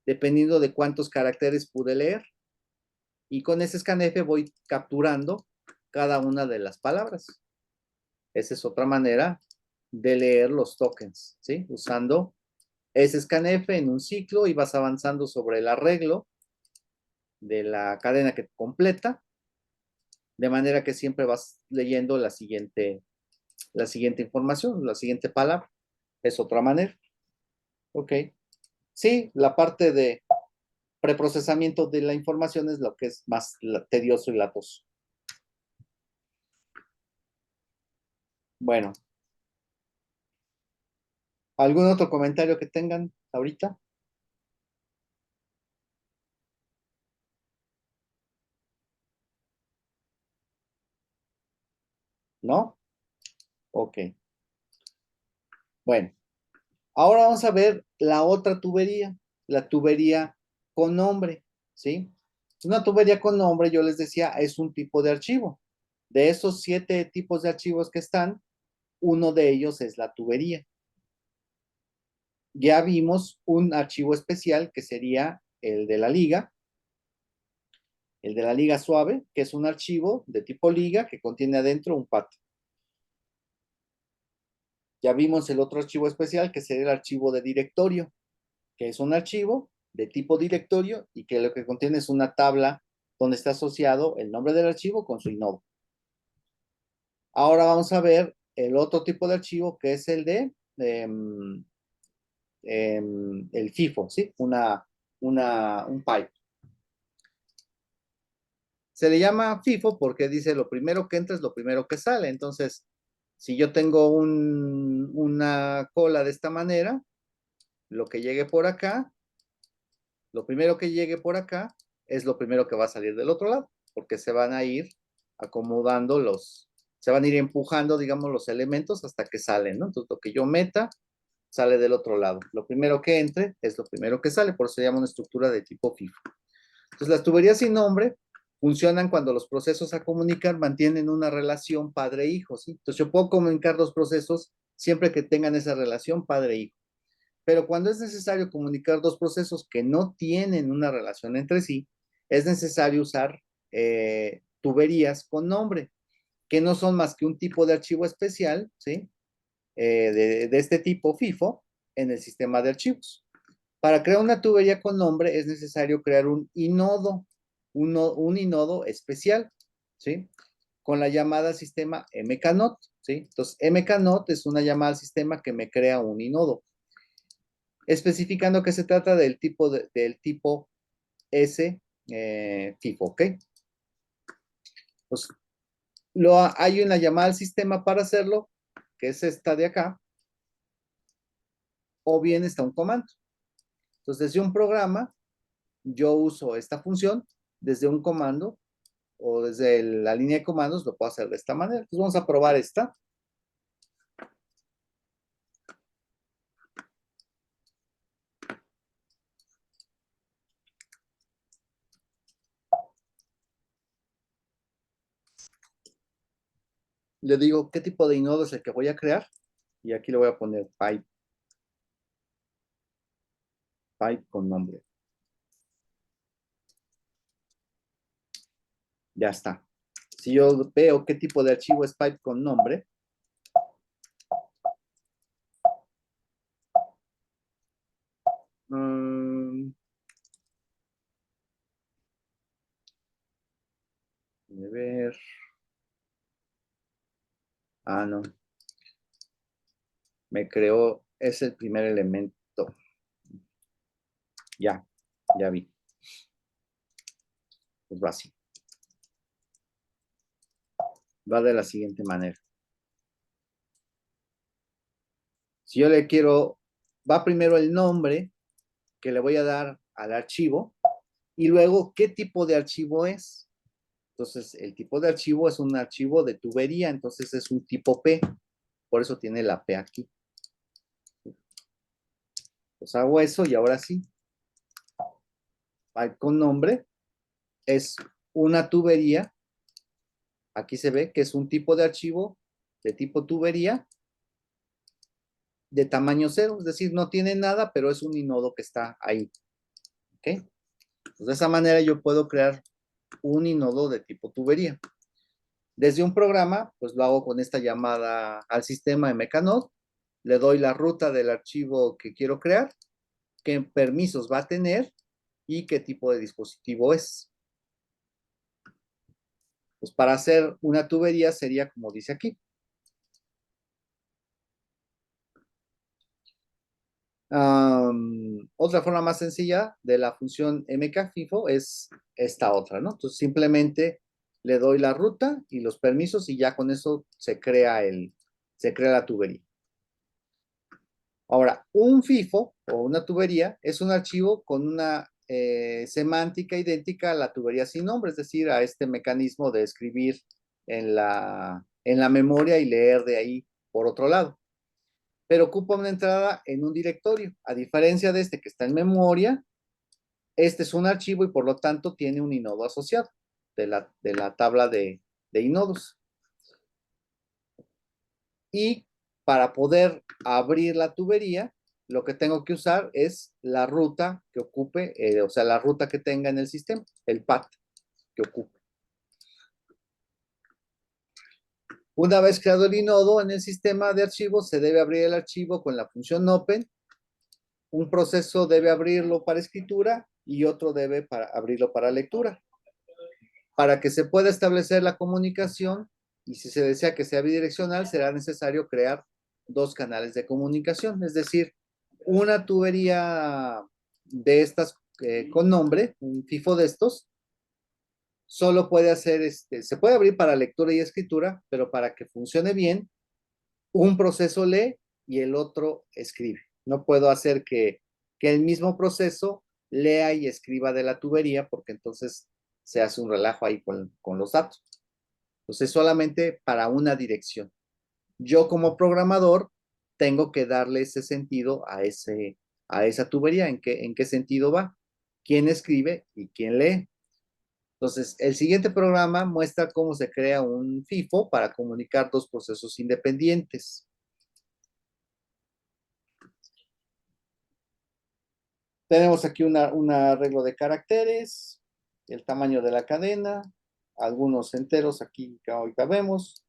B: dependiendo de cuántos caracteres pude leer, y con ese scanf voy capturando cada una de las palabras. Esa es otra manera de leer los tokens, ¿sí? Usando ese scanf en un ciclo y vas avanzando sobre el arreglo de la cadena que completa, de manera que siempre vas leyendo la siguiente información, la siguiente palabra. Es otra manera. Ok. Sí, la parte de preprocesamiento de la información es lo que es más tedioso y latoso. Bueno. ¿Algún otro comentario que tengan ahorita? ¿No? Ok. Bueno, ahora vamos a ver la otra tubería, la tubería con nombre, ¿sí? Una tubería con nombre, yo les decía, es un tipo de archivo. De esos 7 tipos de archivos que están, uno de ellos es la tubería. Ya vimos un archivo especial que sería el de la liga suave, que es un archivo de tipo liga que contiene adentro un path. Ya vimos el otro archivo especial que sería el archivo de directorio, que es un archivo de tipo directorio y que lo que contiene es una tabla donde está asociado el nombre del archivo con su inodo. Ahora vamos a ver el otro tipo de archivo que es el de el FIFO, ¿sí? Un pipe. Se le llama FIFO porque dice lo primero que entra es lo primero que sale. Entonces, si yo tengo una cola de esta manera, lo que llegue por acá, lo primero que llegue por acá es lo primero que va a salir del otro lado, porque se van a ir acomodando se van a ir empujando, digamos, los elementos hasta que salen, ¿no? Entonces, lo que yo meta sale del otro lado. Lo primero que entre es lo primero que sale, por eso se llama una estructura de tipo FIFO. Entonces, las tuberías sin nombre funcionan cuando los procesos a comunicar mantienen una relación padre-hijo, ¿sí? Entonces, yo puedo comunicar dos procesos siempre que tengan esa relación padre-hijo. Pero cuando es necesario comunicar dos procesos que no tienen una relación entre sí, es necesario usar tuberías con nombre, que no son más que un tipo de archivo especial, ¿sí? De este tipo FIFO en el sistema de archivos. Para crear una tubería con nombre es necesario crear un inodo, un inodo especial, ¿sí? Con la llamada sistema mknot, ¿sí? Entonces, mknot es una llamada al sistema que me crea un inodo, especificando que se trata del tipo S FIFO, ¿ok? Pues, hay una llamada al sistema para hacerlo, que es esta de acá, o bien está un comando. Entonces, desde un programa, yo uso esta función, desde un comando, o desde la línea de comandos, lo puedo hacer de esta manera. Entonces, vamos a probar esta. Le digo qué tipo de inodo es el que voy a crear, y aquí le voy a poner pipe con nombre. Ya está. Si yo veo qué tipo de archivo es pipe con nombre, Mm, a ver. Ah, no. Me creó, es el primer elemento. Ya vi. Pues va así. Va de la siguiente manera. Si yo le quiero, va primero el nombre que le voy a dar al archivo y luego qué tipo de archivo es. Entonces, el tipo de archivo es un archivo de tubería, entonces es un tipo P, por eso tiene la P aquí. Pues hago eso y ahora sí, con nombre, es una tubería, aquí se ve que es un tipo de archivo de tipo tubería de tamaño cero, es decir, no tiene nada, pero es un inodo que está ahí. ¿Ok? Pues de esa manera yo puedo crear un inodo de tipo tubería. Desde un programa, pues lo hago con esta llamada al sistema mknode, le doy la ruta del archivo que quiero crear, qué permisos va a tener y qué tipo de dispositivo es. Pues para hacer una tubería sería como dice aquí. Otra forma más sencilla de la función mkfifo es esta otra, ¿no? Entonces simplemente le doy la ruta y los permisos y ya con eso se crea la tubería. Ahora, un FIFO o una tubería es un archivo con una semántica idéntica a la tubería sin nombre, es decir, a este mecanismo de escribir en la memoria y leer de ahí por otro lado. Pero ocupa una entrada en un directorio. A diferencia de este que está en memoria, este es un archivo y por lo tanto tiene un inodo asociado de la tabla de inodos. Y para poder abrir la tubería, lo que tengo que usar es la ruta que ocupe, o sea, la ruta que tenga en el sistema, el path que ocupe. Una vez creado el inodo en el sistema de archivos, se debe abrir el archivo con la función open. Un proceso debe abrirlo para escritura y otro debe abrirlo para lectura. Para que se pueda establecer la comunicación y si se desea que sea bidireccional, será necesario crear dos canales de comunicación, es decir, una tubería de estas con nombre, un FIFO de estos, solo puede hacer, se puede abrir para lectura y escritura, pero para que funcione bien, un proceso lee y el otro escribe. No puedo hacer que el mismo proceso lea y escriba de la tubería, porque entonces se hace un relajo ahí con los datos. Entonces, solamente para una dirección. Yo como programador tengo que darle ese sentido a esa tubería. ¿En qué sentido va? ¿Quién escribe y quién lee? Entonces, el siguiente programa muestra cómo se crea un FIFO para comunicar dos procesos independientes. Tenemos aquí un arreglo de caracteres, el tamaño de la cadena, algunos enteros aquí que ahorita vemos.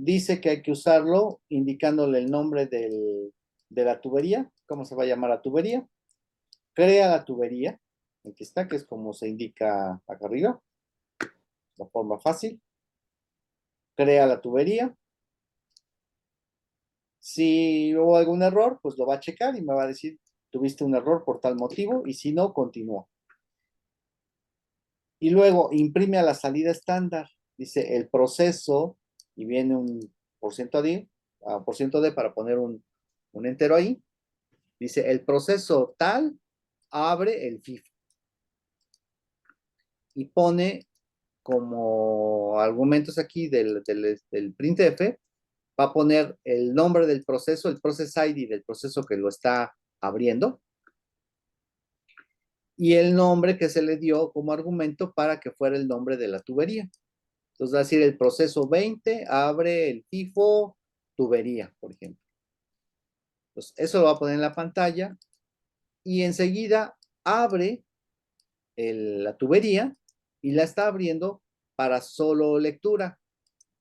B: Dice que hay que usarlo indicándole el nombre de la tubería, cómo se va a llamar la tubería. Crea la tubería, aquí está, que es como se indica acá arriba, la forma fácil. Crea la tubería. Si hubo algún error, pues lo va a checar y me va a decir, tuviste un error por tal motivo, y si no, continúa. Y luego imprime a la salida estándar, dice el proceso, y viene un porciento D para poner un entero ahí. Dice el proceso tal abre el FIFO y pone como argumentos aquí del printf, va a poner el nombre del proceso, el process ID del proceso que lo está abriendo, y el nombre que se le dio como argumento para que fuera el nombre de la tubería. Entonces va a decir el proceso 20 abre el FIFO tubería, por ejemplo. Entonces eso lo va a poner en la pantalla y enseguida abre la tubería y la está abriendo para solo lectura,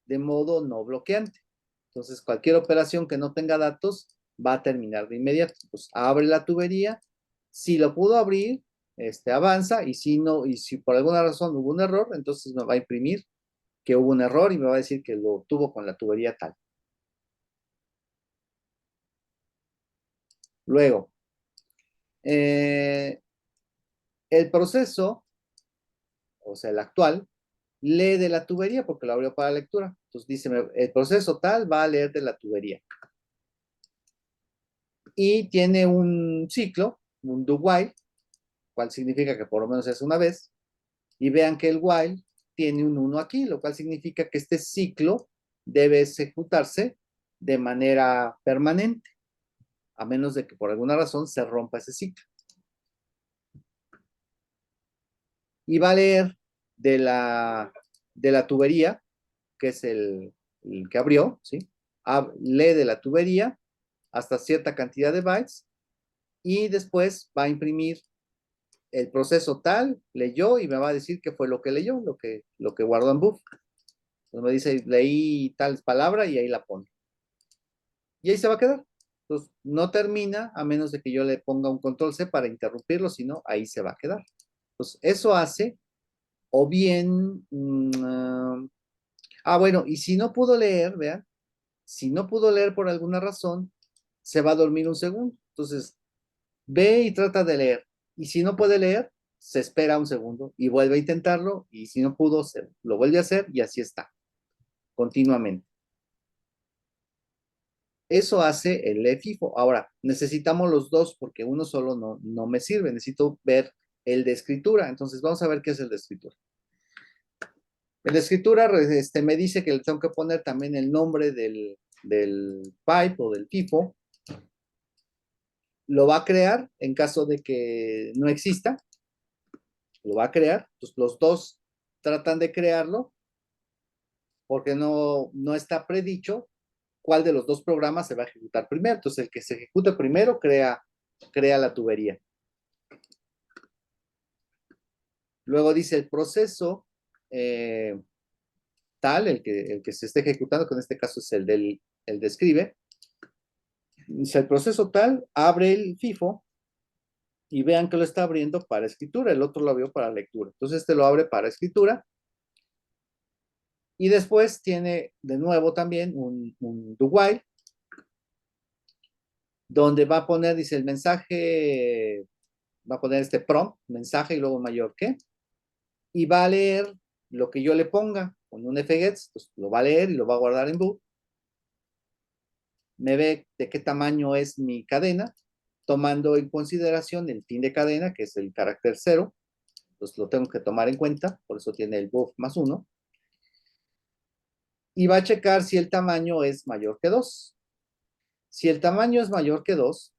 B: de modo no bloqueante. Entonces cualquier operación que no tenga datos va a terminar de inmediato. Pues abre la tubería Si lo pudo abrir, avanza, y si no, y si por alguna razón hubo un error, entonces me va a imprimir que hubo un error y me va a decir que lo obtuvo con la tubería tal. Luego, el proceso, o sea, el actual, lee de la tubería porque lo abrió para lectura. Entonces dice, el proceso tal va a leer de la tubería. Y tiene un ciclo, un do while, cual significa que por lo menos es una vez. Y vean que el while tiene un 1 aquí, lo cual significa que este ciclo debe ejecutarse de manera permanente, a menos de que por alguna razón se rompa ese ciclo. Y va a leer de la tubería, que es el que abrió, ¿sí? Lee de la tubería hasta cierta cantidad de bytes y después va a imprimir el proceso tal, leyó y me va a decir qué fue lo que leyó, lo que guardó en buff. Entonces me dice, leí tal palabra y ahí la pone. Y ahí se va a quedar. Entonces no termina a menos de que yo le ponga un control C para interrumpirlo, sino ahí se va a quedar. Entonces eso hace, o bien, bueno, y si no pudo leer, vean, si no pudo leer por alguna razón, se va a dormir un segundo. Entonces, ve y trata de leer. Y si no puede leer, se espera un segundo y vuelve a intentarlo. Y si no pudo, lo vuelve a hacer y así está, continuamente. Eso hace el FIFO. Ahora, necesitamos los dos porque uno solo no me sirve. Necesito ver el de escritura. Entonces, vamos a ver qué es el de escritura. El de escritura me dice que le tengo que poner también el nombre del pipe o del FIFO. Lo va a crear en caso de que no exista. Lo va a crear. Entonces, los dos tratan de crearlo porque no está predicho cuál de los dos programas se va a ejecutar primero. Entonces, el que se ejecute primero crea la tubería. Luego dice el proceso tal, el que se esté ejecutando, que en este caso es el de escribe. Dice el proceso tal, abre el FIFO y vean que lo está abriendo para escritura, el otro lo abrió para lectura. Entonces lo abre para escritura. Y después tiene de nuevo también un do while, donde va a poner, dice el mensaje, va a poner prompt, mensaje y luego mayor que, y va a leer lo que yo le ponga con un fgets, pues lo va a leer y lo va a guardar en boot. Me ve de qué tamaño es mi cadena, tomando en consideración el fin de cadena, que es el carácter 0. Entonces lo tengo que tomar en cuenta, por eso tiene el buff más 1. Y va a checar si el tamaño es mayor que 2. Si el tamaño es mayor que 2,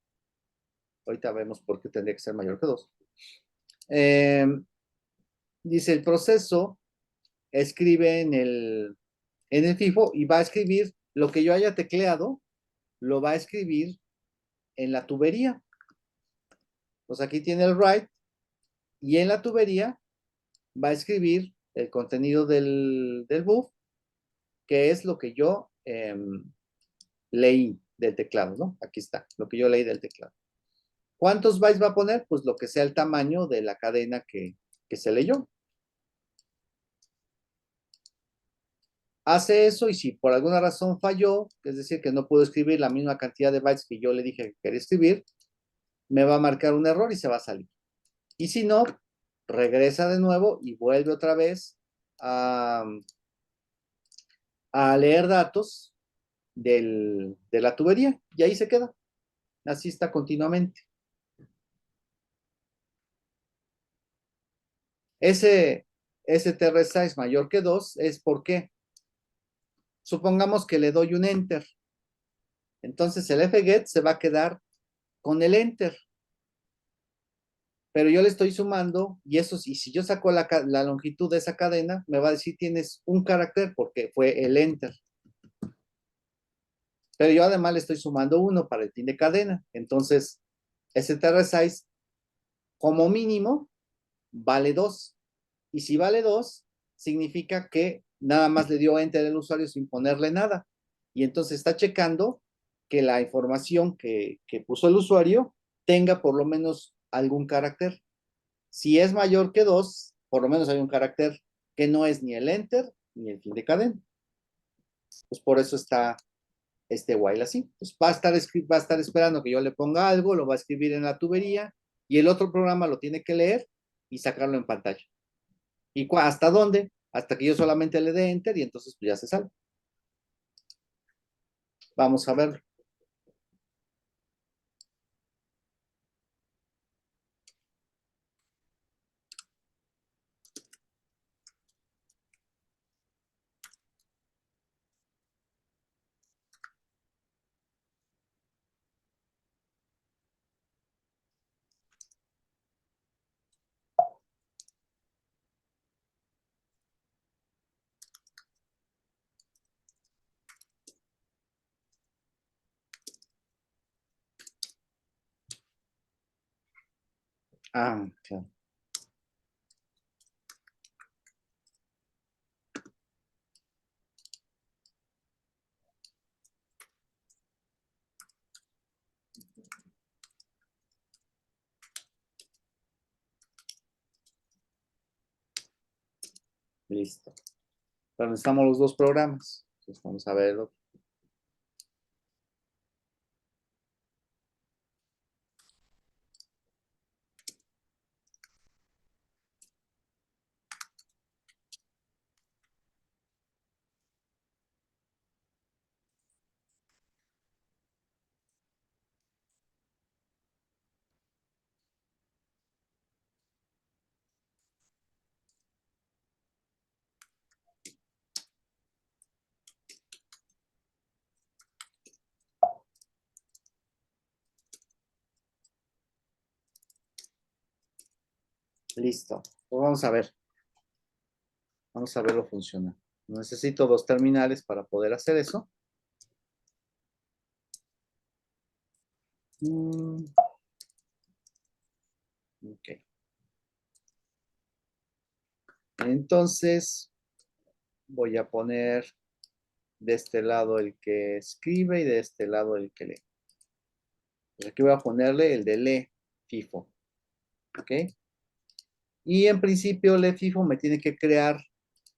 B: ahorita vemos por qué tendría que ser mayor que 2. Dice el proceso, escribe en el FIFO y va a escribir lo que yo haya tecleado, lo va a escribir en la tubería. Pues aquí tiene el write y en la tubería va a escribir el contenido del buff, que es lo que yo leí del teclado, ¿no? Aquí está, lo que yo leí del teclado. ¿Cuántos bytes va a poner? Pues lo que sea el tamaño de la cadena que se leyó. Hace eso y si por alguna razón falló, es decir, que no pudo escribir la misma cantidad de bytes que yo le dije que quería escribir, me va a marcar un error y se va a salir. Y si no, regresa de nuevo y vuelve otra vez a leer datos de la tubería y ahí se queda. Así está continuamente. Ese TR size mayor que 2 es porque supongamos que le doy un enter. Entonces el fget se va a quedar con el enter. Pero yo le estoy sumando y si yo saco la longitud de esa cadena, me va a decir tienes un carácter porque fue el enter. Pero yo además le estoy sumando 1 para el fin de cadena. Entonces, ese TR size como mínimo vale 2. Y si vale 2, significa que nada más le dio enter al usuario sin ponerle nada. Y entonces está checando que la información que puso el usuario tenga por lo menos algún carácter. Si es mayor que 2, por lo menos hay un carácter que no es ni el enter ni el fin de cadena. Pues por eso está este while así. Pues va a estar esperando que yo le ponga algo, lo va a escribir en la tubería y el otro programa lo tiene que leer y sacarlo en pantalla. ¿Y hasta dónde? Hasta que yo solamente le dé enter y entonces pues ya se sale. Vamos a verlo. Ah, claro. Listo. Pero necesitamos los dos programas. Entonces vamos a verlo. Listo. Pues vamos a ver. Vamos a verlo funcionar. Necesito dos terminales para poder hacer eso. Ok. Entonces, voy a poner de este lado el que escribe y de este lado el que lee. Pues aquí voy a ponerle el de lee FIFO. ¿Ok? Y en principio lee FIFO me tiene que crear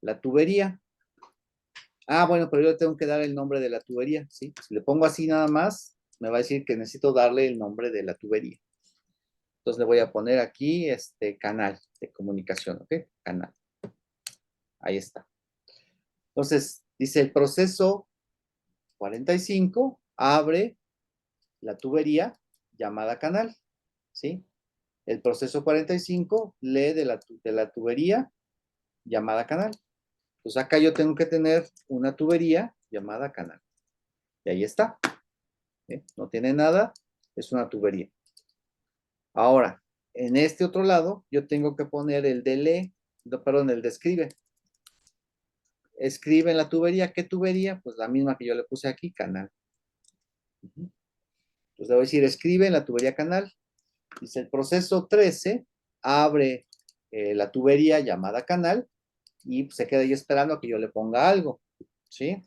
B: la tubería. Ah, bueno, pero yo le tengo que dar el nombre de la tubería, ¿sí? Si le pongo así nada más, me va a decir que necesito darle el nombre de la tubería. Entonces le voy a poner aquí este canal de comunicación, ¿ok? Canal. Ahí está. Entonces, dice el proceso 45 abre la tubería llamada canal, ¿sí? El proceso 45 lee de la tubería llamada canal. Pues acá yo tengo que tener una tubería llamada canal. Y ahí está. ¿Eh? No tiene nada, es una tubería. Ahora, en este otro lado, yo tengo que poner el de lee, no, perdón, el de escribe. Escribe en la tubería. ¿Qué tubería? Pues la misma que yo le puse aquí, canal. Entonces le voy a decir, escribe en la tubería canal. Dice, el proceso 13 abre la tubería llamada canal y se queda ahí esperando a que yo le ponga algo, ¿sí?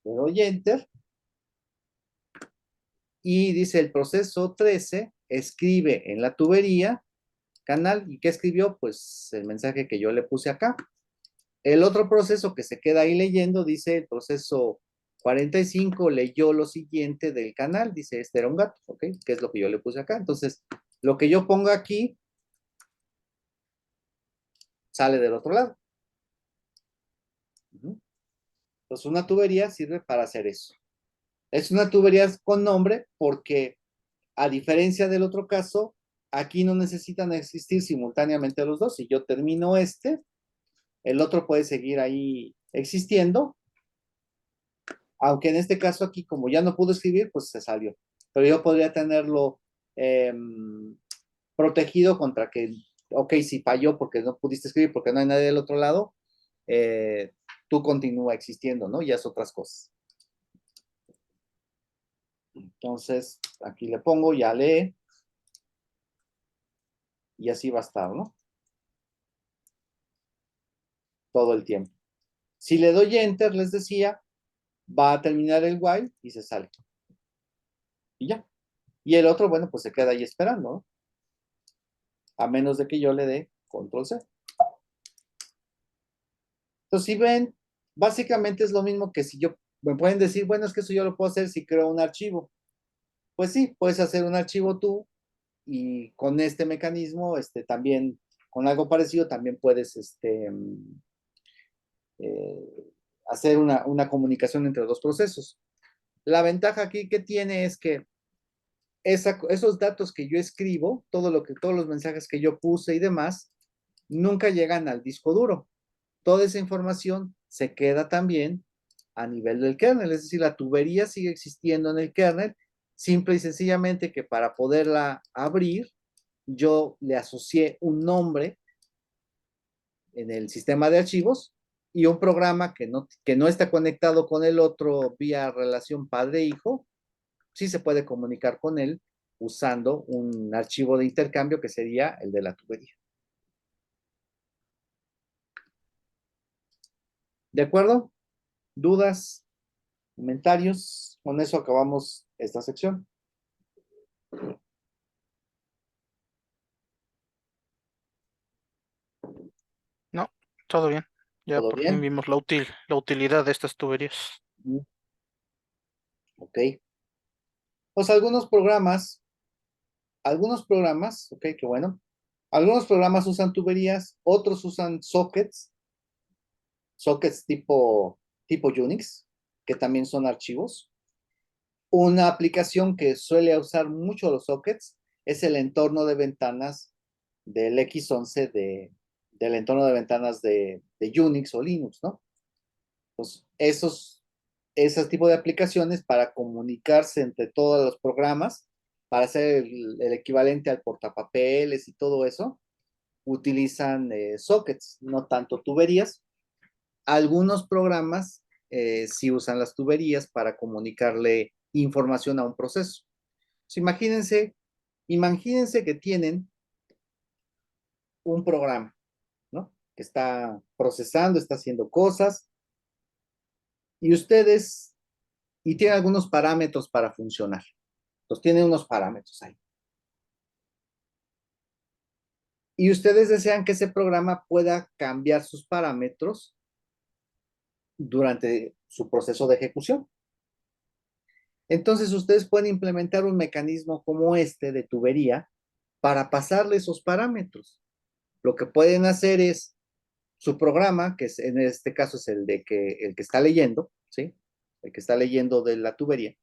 B: Le doy enter y dice, el proceso 13 escribe en la tubería canal. ¿Y qué escribió? Pues el mensaje que yo le puse acá. El otro proceso que se queda ahí leyendo dice, el proceso 45 leyó lo siguiente del canal, dice, este era un gato, ¿ok? Que es lo que yo le puse acá. Entonces, lo que yo ponga aquí sale del otro lado. Entonces, una tubería sirve para hacer eso. Es una tubería con nombre porque, a diferencia del otro caso, aquí no necesitan existir simultáneamente los dos. Si yo termino este, el otro puede seguir ahí existiendo, aunque en este caso aquí, como ya no pudo escribir, pues se salió. Pero yo podría tenerlo protegido contra que, ok, si falló porque no pudiste escribir, porque no hay nadie del otro lado, tú continúa existiendo, ¿no? Ya es otras cosas. Entonces, aquí le pongo, ya lee, y así va a estar, ¿no? Todo el tiempo. Si le doy enter, les decía, va a terminar el while y se sale. y ya. Y el otro, bueno, pues se queda ahí esperando, ¿no? A menos de que yo le dé control C. Entonces, si ven, básicamente es lo mismo que si yo, me pueden decir, bueno, es que eso yo lo puedo hacer si creo un archivo. Pues sí, puedes hacer un archivo tú y con este mecanismo, también, con algo parecido, también puedes, hacer una comunicación entre dos procesos. La ventaja aquí que tiene es que esos datos que yo escribo, todos los mensajes que yo puse y demás, nunca llegan al disco duro. Toda esa información se queda también a nivel del kernel, es decir, la tubería sigue existiendo en el kernel, simple y sencillamente que para poderla abrir, yo le asocié un nombre en el sistema de archivos y un programa que no está conectado con el otro vía relación padre-hijo, sí se puede comunicar con él usando un archivo de intercambio que sería el de la tubería. ¿De acuerdo? ¿Dudas? ¿Comentarios? Con eso acabamos esta sección.
A: No, todo bien. Ya
B: ¿Todo
A: por fin
B: bien?
A: vimos la utilidad de estas tuberías.
B: Ok. Pues ok, qué bueno. Algunos programas usan tuberías, otros usan sockets tipo Unix, que también son archivos. Una aplicación que suele usar mucho los sockets es el entorno de ventanas del X11 del entorno de ventanas de Unix o Linux, ¿no? Pues esos tipos de aplicaciones para comunicarse entre todos los programas, para hacer el equivalente al portapapeles y todo eso, utilizan sockets, no tanto tuberías. Algunos programas sí usan las tuberías para comunicarle información a un proceso. Pues imagínense que tienen un programa, ¿no? Que está procesando, está haciendo cosas, y ustedes, y tiene algunos parámetros para funcionar. Entonces tiene unos parámetros ahí. Y ustedes desean que ese programa pueda cambiar sus parámetros durante su proceso de ejecución. Entonces ustedes pueden implementar un mecanismo como este de tubería para pasarle esos parámetros. Lo que pueden hacer es su programa, que es, en este caso es el que está leyendo, ¿sí? El que está leyendo de la tubería,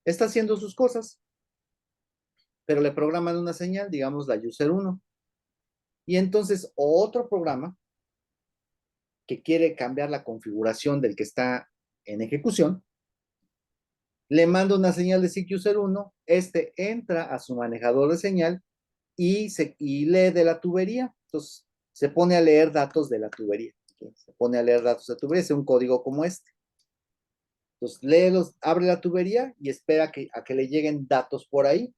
B: está haciendo sus cosas, pero le programan una señal, digamos la user 1. Y entonces otro programa que quiere cambiar la configuración del que está en ejecución, le manda una señal de SIG user 1, entra a su manejador de señal y lee de la tubería. Entonces se pone a leer datos de la tubería. ¿Sí? Se pone a leer datos de la tubería, es un código como este. Entonces abre la tubería y espera a que le lleguen datos por ahí.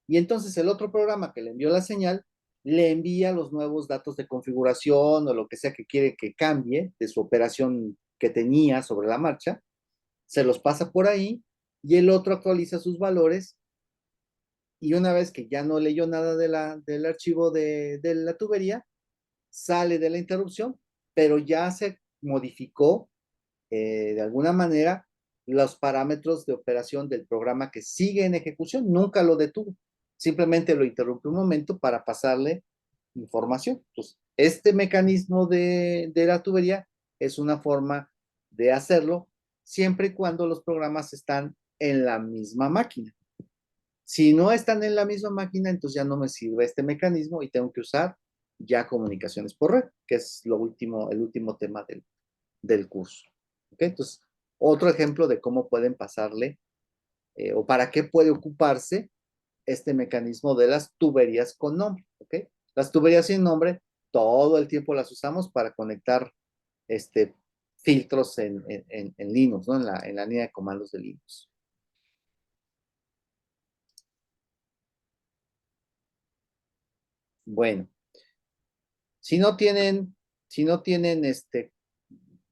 B: Y entonces el otro programa que le envió la señal le envía los nuevos datos de configuración o lo que sea que quiere que cambie de su operación que tenía sobre la marcha, se los pasa por ahí y el otro actualiza sus valores y una vez que ya no leyó nada del archivo de la tubería, sale de la interrupción, pero ya se modificó de alguna manera los parámetros de operación del programa que sigue en ejecución, nunca lo detuvo, simplemente lo interrumpió un momento para pasarle información. Entonces, este mecanismo de la tubería es una forma de hacerlo siempre y cuando los programas están en la misma máquina. Si no están en la misma máquina, entonces ya no me sirve este mecanismo y tengo que usar ya comunicaciones por red, que es el último tema del curso. ¿Okay? Entonces, otro ejemplo de cómo pueden pasarle o para qué puede ocuparse este mecanismo de las tuberías con nombre. ¿Okay? Las tuberías sin nombre, todo el tiempo las usamos para conectar filtros en Linux, ¿no? En la línea de comandos de Linux. Bueno, si no tienen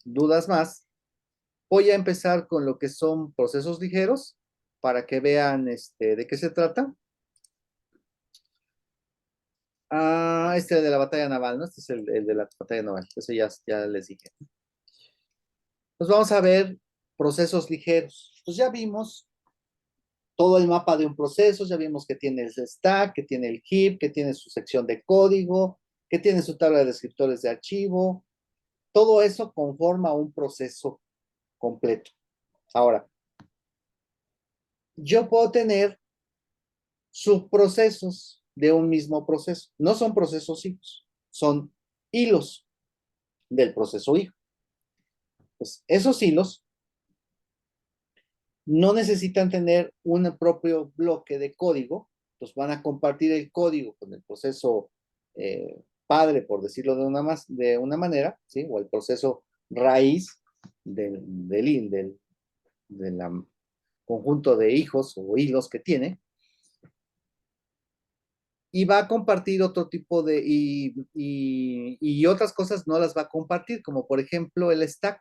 B: dudas más, voy a empezar con lo que son procesos ligeros para que vean de qué se trata. Este de la batalla naval, ¿no? Este es el de la batalla naval. Eso ya les dije. Pues vamos a ver procesos ligeros. Pues ya vimos todo el mapa de un proceso, ya vimos que tiene el stack, que tiene el heap, que tiene su sección de código, que tiene su tabla de descriptores de archivo. Todo eso conforma un proceso completo. Ahora, yo puedo tener subprocesos de un mismo proceso. No son procesos hijos, son hilos del proceso hijo. Pues esos hilos no necesitan tener un propio bloque de código, pues van a compartir el código con el proceso padre, por decirlo de una manera, ¿sí? O el proceso raíz del conjunto de hijos o hilos que tiene, y va a compartir otro tipo y otras cosas no las va a compartir, como por ejemplo el stack.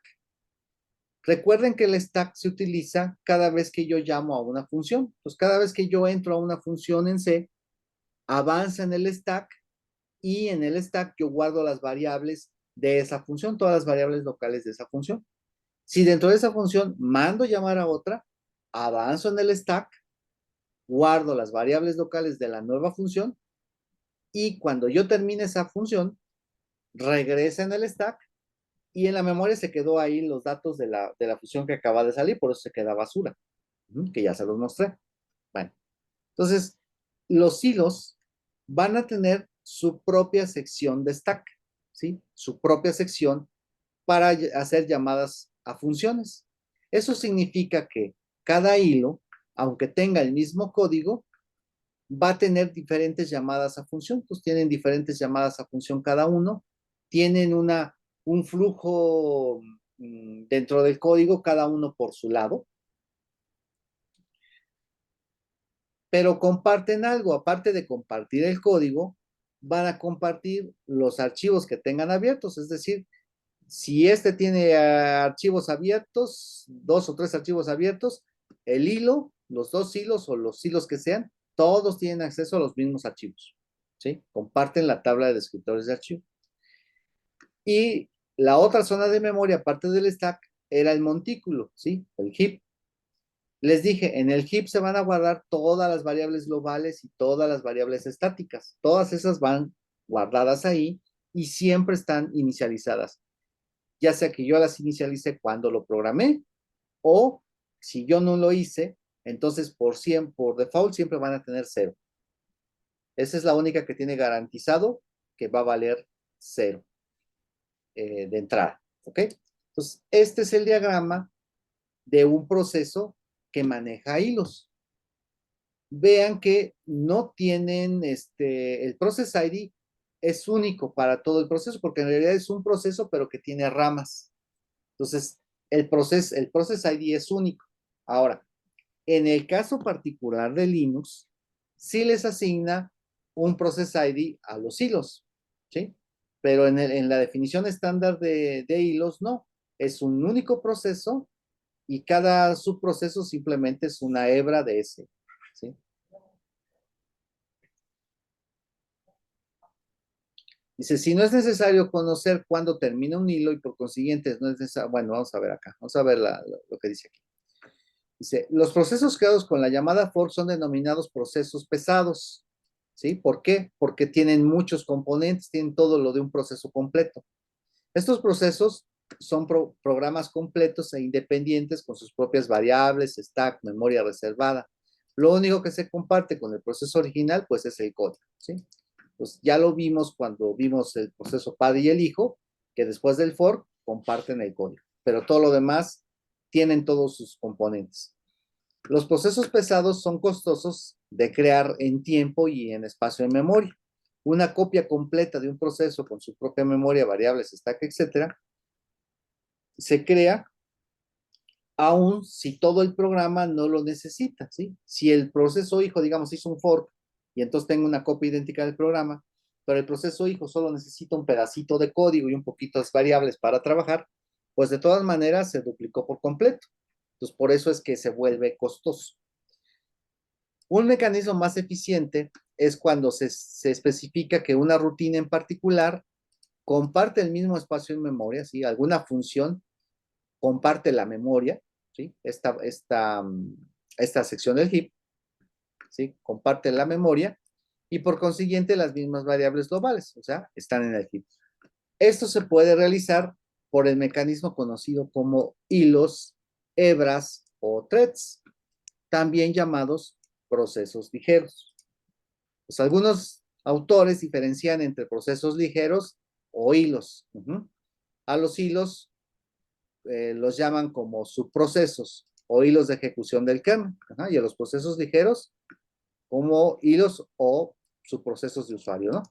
B: Recuerden que el stack se utiliza cada vez que yo llamo a una función. Pues cada vez que yo entro a una función en C, avanza en el stack y en el stack yo guardo las variables de esa función, todas las variables locales de esa función. Si dentro de esa función mando llamar a otra, avanzo en el stack, guardo las variables locales de la nueva función y cuando yo termine esa función, regresa en el stack y en la memoria se quedó ahí los datos de la función que acaba de salir, por eso se queda basura, que ya se los mostré. Bueno, entonces los hilos van a tener su propia sección de stack, ¿sí? Su propia sección para hacer llamadas a funciones. Eso significa que cada hilo, aunque tenga el mismo código, va a tener diferentes llamadas a función, pues tienen diferentes llamadas a función cada uno, tienen un flujo dentro del código, cada uno por su lado, pero comparten algo, aparte de compartir el código, van a compartir los archivos que tengan abiertos, es decir, si este tiene archivos abiertos, 2 o 3 archivos abiertos, el hilo, los 2 hilos o los hilos que sean, todos tienen acceso a los mismos archivos, ¿sí? Comparten la tabla de descriptores de archivo. Y la otra zona de memoria, aparte del stack, era el montículo, ¿sí? El heap. Les dije, en el heap se van a guardar todas las variables globales y todas las variables estáticas. Todas esas van guardadas ahí y siempre están inicializadas. Ya sea que yo las inicialice cuando lo programé o si yo no lo hice, entonces por default siempre van a tener 0. Esa es la única que tiene garantizado que va a valer 0 de entrada, ¿ok? Entonces, este es el diagrama de un proceso que maneja hilos. Vean que no tienen, el Process ID es único para todo el proceso, porque en realidad es un proceso, pero que tiene ramas. Entonces, el Process ID es único. Ahora, en el caso particular de Linux, sí les asigna un Process ID a los hilos, ¿sí? Pero en la definición estándar de hilos, no. Es un único proceso y cada subproceso simplemente es una hebra de ese, ¿sí? Dice, si no es necesario conocer cuándo termina un hilo y por consiguiente no es necesario, bueno, vamos a ver acá, vamos a ver lo que dice aquí. Dice, los procesos creados con la llamada fork son denominados procesos pesados, ¿sí? ¿Por qué? Porque tienen muchos componentes, tienen todo lo de un proceso completo. Estos procesos son programas completos e independientes con sus propias variables, stack, memoria reservada. Lo único que se comparte con el proceso original, pues es el código, ¿sí? Pues ya lo vimos cuando vimos el proceso padre y el hijo, que después del fork comparten el código, pero todo lo demás tienen todos sus componentes. Los procesos pesados son costosos de crear en tiempo y en espacio en memoria. Una copia completa de un proceso con su propia memoria, variables, stack, etcétera, se crea aun si todo el programa no lo necesita, ¿sí? Si el proceso hijo, digamos, hizo un fork y entonces tengo una copia idéntica del programa, pero el proceso hijo solo necesita un pedacito de código y un poquito de variables para trabajar, pues de todas maneras se duplicó por completo. Entonces, por eso es que se vuelve costoso. Un mecanismo más eficiente es cuando se especifica que una rutina en particular comparte el mismo espacio en memoria, ¿sí? Alguna función comparte la memoria, ¿sí? Esta sección del heap, ¿sí? Comparte la memoria y por consiguiente las mismas variables globales, o sea, están en el heap. Esto se puede realizar por el mecanismo conocido como hilos, hebras o threads, también llamados procesos ligeros. Pues algunos autores diferencian entre procesos ligeros o hilos. A los hilos los llaman como subprocesos o hilos de ejecución del kernel, y a los procesos ligeros como hilos o subprocesos de usuario, ¿no?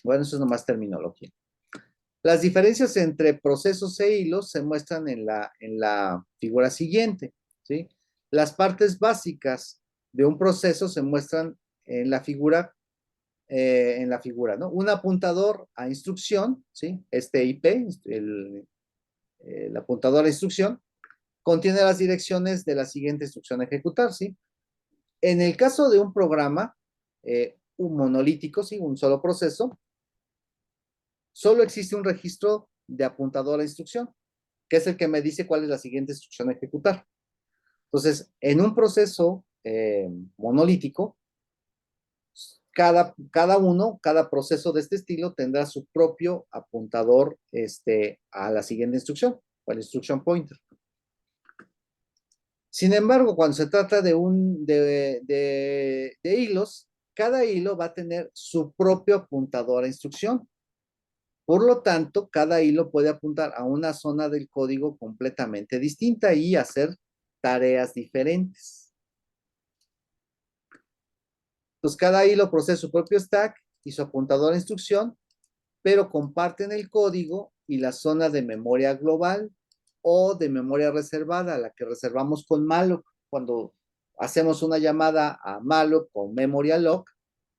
B: Bueno, eso es nomás terminología. Las diferencias entre procesos e hilos se muestran en la figura siguiente, ¿sí? Las partes básicas de un proceso se muestran en la figura, ¿no? Un apuntador a instrucción, ¿sí? Este IP, el apuntador a instrucción, contiene las direcciones de la siguiente instrucción a ejecutar, ¿sí? En el caso de un programa, un monolítico, ¿sí? Un solo proceso, solo existe un registro de apuntador a instrucción, que es el que me dice cuál es la siguiente instrucción a ejecutar. Entonces, en un proceso monolítico, cada proceso de este estilo tendrá su propio apuntador a la siguiente instrucción, o el instruction pointer. Sin embargo, cuando se trata de hilos, cada hilo va a tener su propio apuntador a instrucción. Por lo tanto, cada hilo puede apuntar a una zona del código completamente distinta y hacer tareas diferentes. Entonces, cada hilo procesa su propio stack y su apuntador a instrucción, pero comparten el código y la zona de memoria global o de memoria reservada, la que reservamos con malloc. Cuando hacemos una llamada a malloc con memory alloc,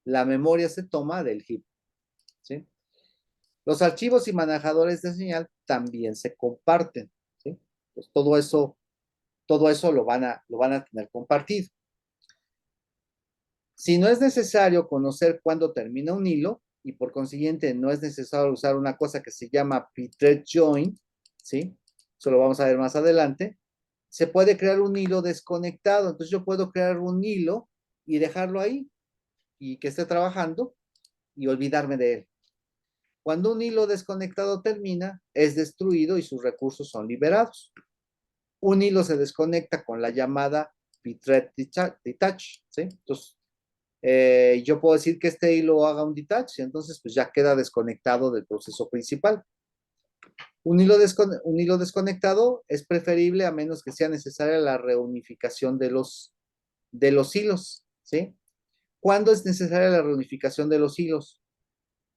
B: la memoria se toma del heap, ¿sí? Los archivos y manejadores de señal también se comparten, ¿sí? Pues todo eso lo van a tener compartido. Si no es necesario conocer cuándo termina un hilo, y por consiguiente no es necesario usar una cosa que se llama pthread join, ¿sí? Eso lo vamos a ver más adelante. Se puede crear un hilo desconectado. Entonces yo puedo crear un hilo y dejarlo ahí y que esté trabajando y olvidarme de él. Cuando un hilo desconectado termina, es destruido y sus recursos son liberados. Un hilo se desconecta con la llamada pthread detach, ¿sí? Entonces, yo puedo decir que este hilo haga un detach y entonces pues ya queda desconectado del proceso principal. Un hilo desconectado es preferible a menos que sea necesaria la reunificación de los hilos, ¿sí? ¿Cuándo es necesaria la reunificación de los hilos?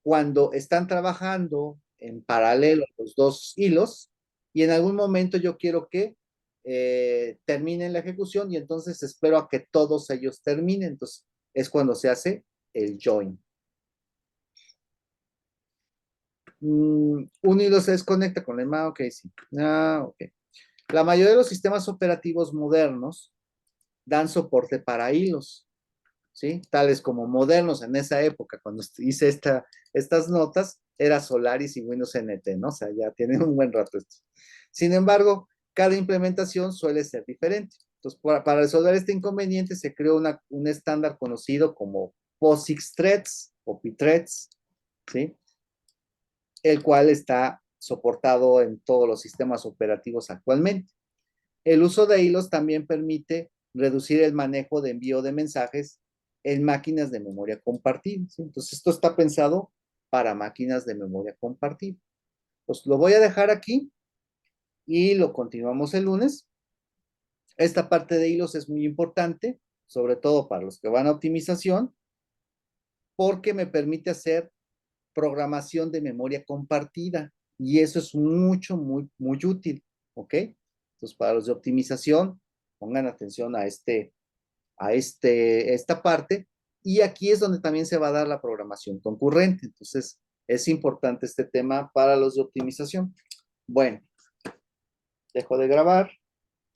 B: Cuando están trabajando en paralelo los dos hilos y en algún momento yo quiero que terminen la ejecución y entonces espero a que todos ellos terminen. Entonces es cuando se hace el join. Un hilo se desconecta con la imagen, ok, sí. Ok. La mayoría de los sistemas operativos modernos dan soporte para hilos, ¿sí? Tales como modernos en esa época, cuando hice estas notas, era Solaris y Windows NT, ¿no? O sea, ya tienen un buen rato esto. Sin embargo, cada implementación suele ser diferente. Entonces, para resolver este inconveniente, se creó un estándar conocido como POSIX Threads o pthreads, ¿sí? El cual está soportado en todos los sistemas operativos actualmente. El uso de hilos también permite reducir el manejo de envío de mensajes en máquinas de memoria compartida, ¿sí? Entonces, esto está pensado para máquinas de memoria compartida. Pues lo voy a dejar aquí y lo continuamos el lunes. Esta parte de hilos es muy importante, sobre todo para los que van a optimización, porque me permite hacer programación de memoria compartida y eso es mucho, muy, muy útil, ¿ok? Entonces, para los de optimización, pongan atención a esta parte y aquí es donde también se va a dar la programación concurrente. Entonces, es importante este tema para los de optimización. Bueno, dejo de grabar.